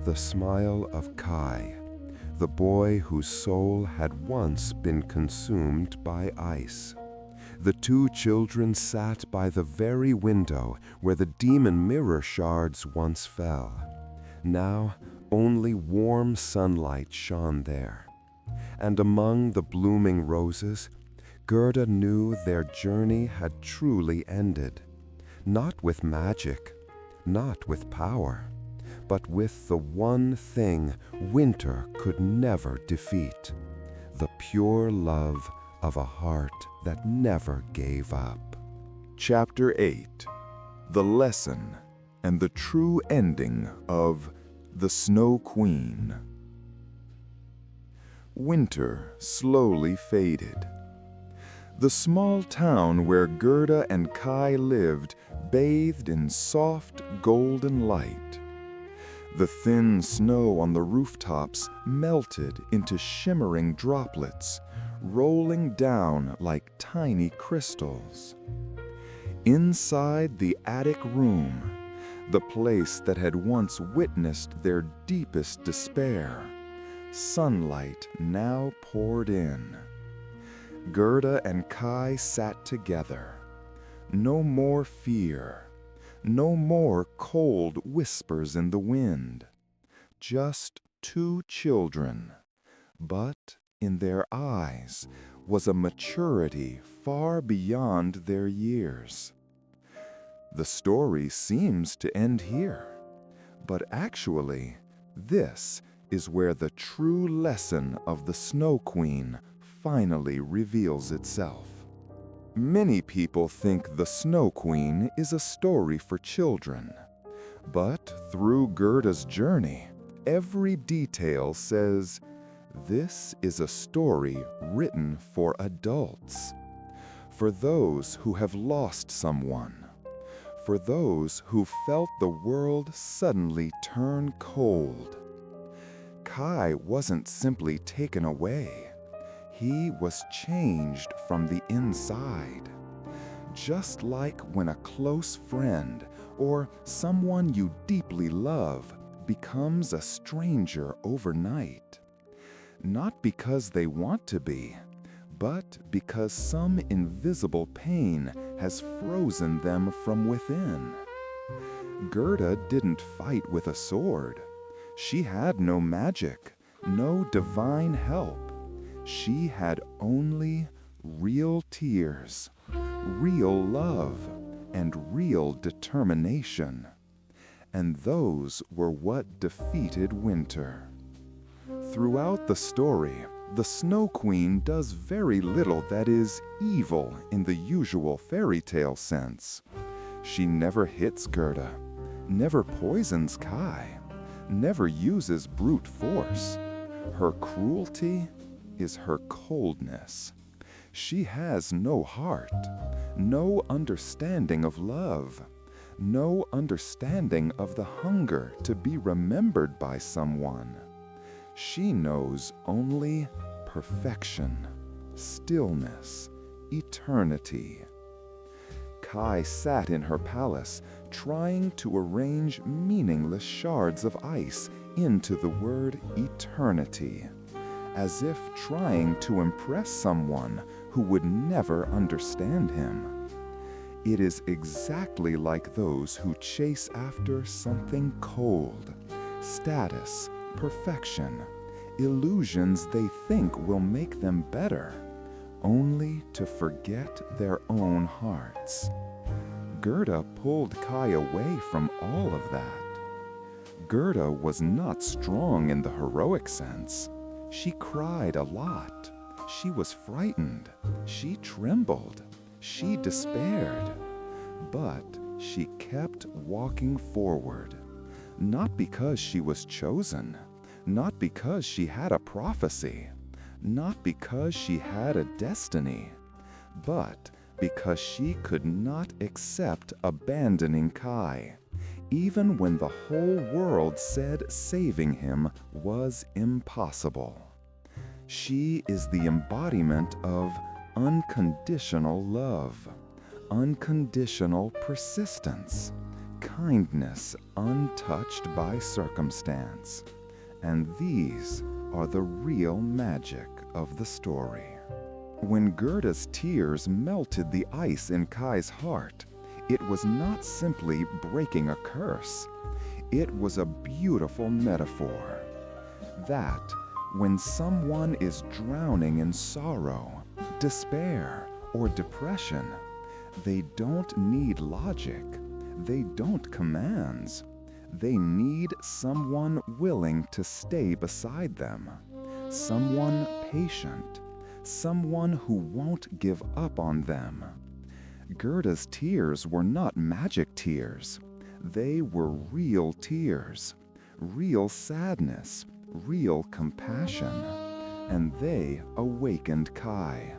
the smile of Kai, the boy whose soul had once been consumed by ice. The two children sat by the very window where the demon mirror shards once fell. Now only warm sunlight shone there. And among the blooming roses, Gerda knew their journey had truly ended, not with magic, not with power, but with the one thing winter could never defeat, the pure love of a heart that never gave up. Chapter 8. The Lesson and the True Ending of The Snow Queen. Winter slowly faded. The small town where Gerda and Kai lived bathed in soft, golden light. The thin snow on the rooftops melted into shimmering droplets, rolling down like tiny crystals. Inside the attic room, the place that had once witnessed their deepest despair, sunlight now poured in. Gerda and Kai sat together. No more fear. No more cold whispers in the wind. Just two children. But in their eyes was a maturity far beyond their years. The story seems to end here. But actually, this is where the true lesson of the Snow Queen finally reveals itself. Many people think The Snow Queen is a story for children. But through Gerda's journey, every detail says, this is a story written for adults. For those who have lost someone. For those who felt the world suddenly turn cold. Kai wasn't simply taken away. He was changed from the inside. Just like when a close friend or someone you deeply love becomes a stranger overnight. Not because they want to be, but because some invisible pain has frozen them from within. Gerda didn't fight with a sword. She had no magic, no divine help. She had only real tears, real love, and real determination. And those were what defeated winter. Throughout the story, the Snow Queen does very little that is evil in the usual fairy tale sense. She never hits Gerda, never poisons Kai, never uses brute force. Her cruelty is her coldness. She has no heart, no understanding of love, no understanding of the hunger to be remembered by someone. She knows only perfection, stillness, eternity. Kai sat in her palace, trying to arrange meaningless shards of ice into the word eternity, as if trying to impress someone who would never understand him. It is exactly like those who chase after something cold, status, perfection, illusions they think will make them better, only to forget their own hearts. Gerda pulled Kai away from all of that. Gerda was not strong in the heroic sense. She cried a lot. She was frightened. She trembled. She despaired. But she kept walking forward, not because she was chosen, not because she had a prophecy, not because she had a destiny, but because she could not accept abandoning Kai, even when the whole world said saving him was impossible. She is the embodiment of unconditional love, unconditional persistence, kindness untouched by circumstance. And these are the real magic of the story. When Gerda's tears melted the ice in Kai's heart, it was not simply breaking a curse. It was a beautiful metaphor. That when someone is drowning in sorrow, despair, or depression, they don't need logic. They don't commands. They need someone willing to stay beside them, someone patient, someone who won't give up on them. Gerda's tears were not magic tears. They were real tears, real sadness, real compassion, and they awakened Kai,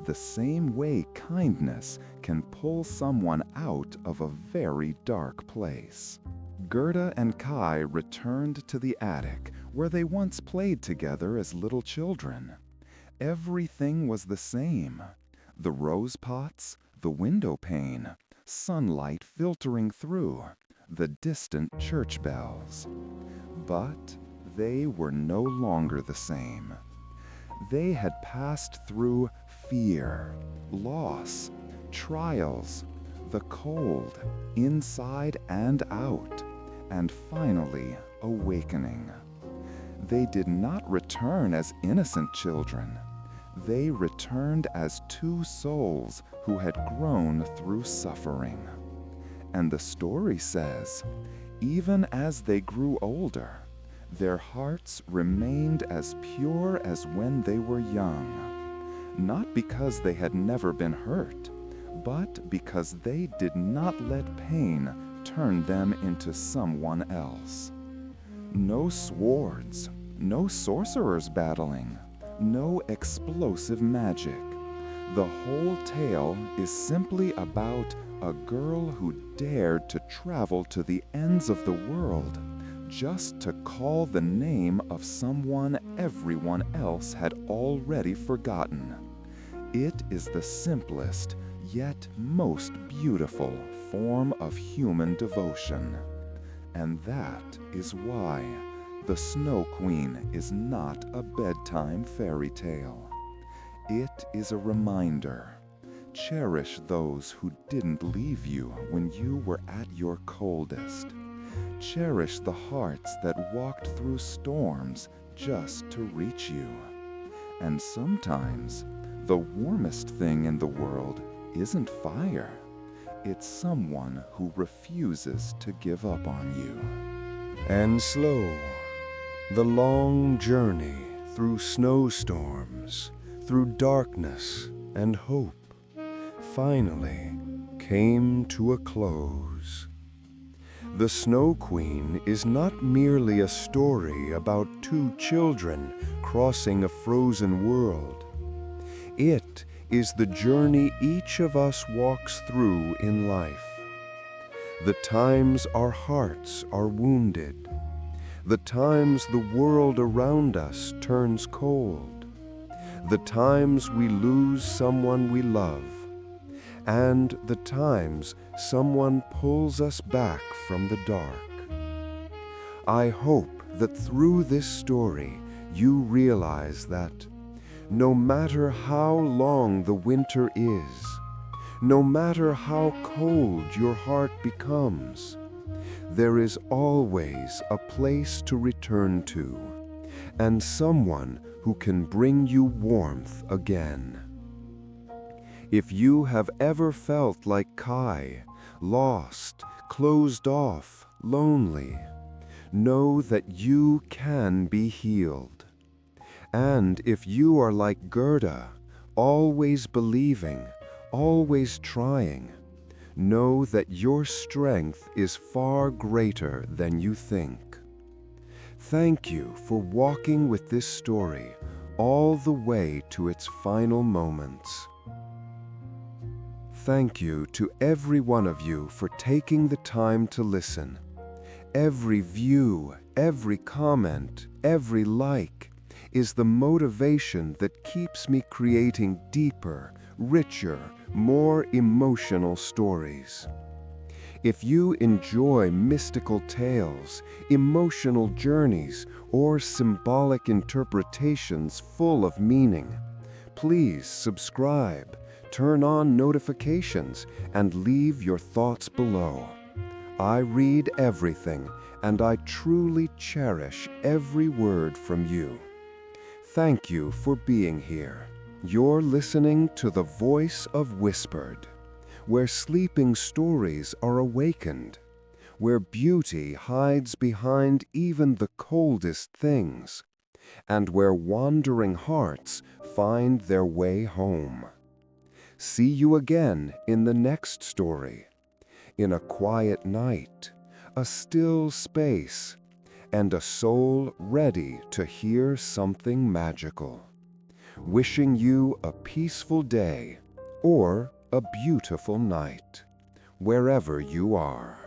the same way kindness can pull someone out of a very dark place. Gerda and Kai returned to the attic where they once played together as little children. Everything was the same. The rose pots, the window pane, sunlight filtering through, the distant church bells. But they were no longer the same. They had passed through fear, loss, trials, the cold, inside and out, and finally awakening. They did not return as innocent children. They returned as two souls who had grown through suffering. And the story says, even as they grew older, their hearts remained as pure as when they were young, not because they had never been hurt, but because they did not let pain turn them into someone else. No swords, no sorcerers battling, no explosive magic. The whole tale is simply about a girl who dared to travel to the ends of the world just to call the name of someone everyone else had already forgotten. It is the simplest, yet most beautiful form of human devotion. And that is why the Snow Queen is not a bedtime fairy tale. It is a reminder. Cherish those who didn't leave you when you were at your coldest. Cherish the hearts that walked through storms just to reach you. And sometimes, the warmest thing in the world isn't fire. It's someone who refuses to give up on you. And slow, the long journey through snowstorms, through darkness and hope, finally came to a close. The Snow Queen is not merely a story about two children crossing a frozen world. It is the journey each of us walks through in life. The times our hearts are wounded, the times the world around us turns cold, the times we lose someone we love, and the times someone pulls us back from the dark. I hope that through this story you realize that no matter how long the winter is, no matter how cold your heart becomes, there is always a place to return to, and someone who can bring you warmth again. If you have ever felt like Kai, lost, closed off, lonely, know that you can be healed. And if you are like Gerda, always believing, always trying, know that your strength is far greater than you think. Thank you for walking with this story all the way to its final moments. Thank you to every one of you for taking the time to listen. Every view, every comment, every like is the motivation that keeps me creating deeper, richer, more emotional stories. If you enjoy mystical tales, emotional journeys, or symbolic interpretations full of meaning, please subscribe, turn on notifications, and leave your thoughts below. I read everything, and I truly cherish every word from you. Thank you for being here. You're listening to the voice of Whispered, where sleeping stories are awakened, where beauty hides behind even the coldest things, and where wandering hearts find their way home. See you again in the next story, in a quiet night, a still space, and a soul ready to hear something magical. Wishing you a peaceful day or a beautiful night, wherever you are.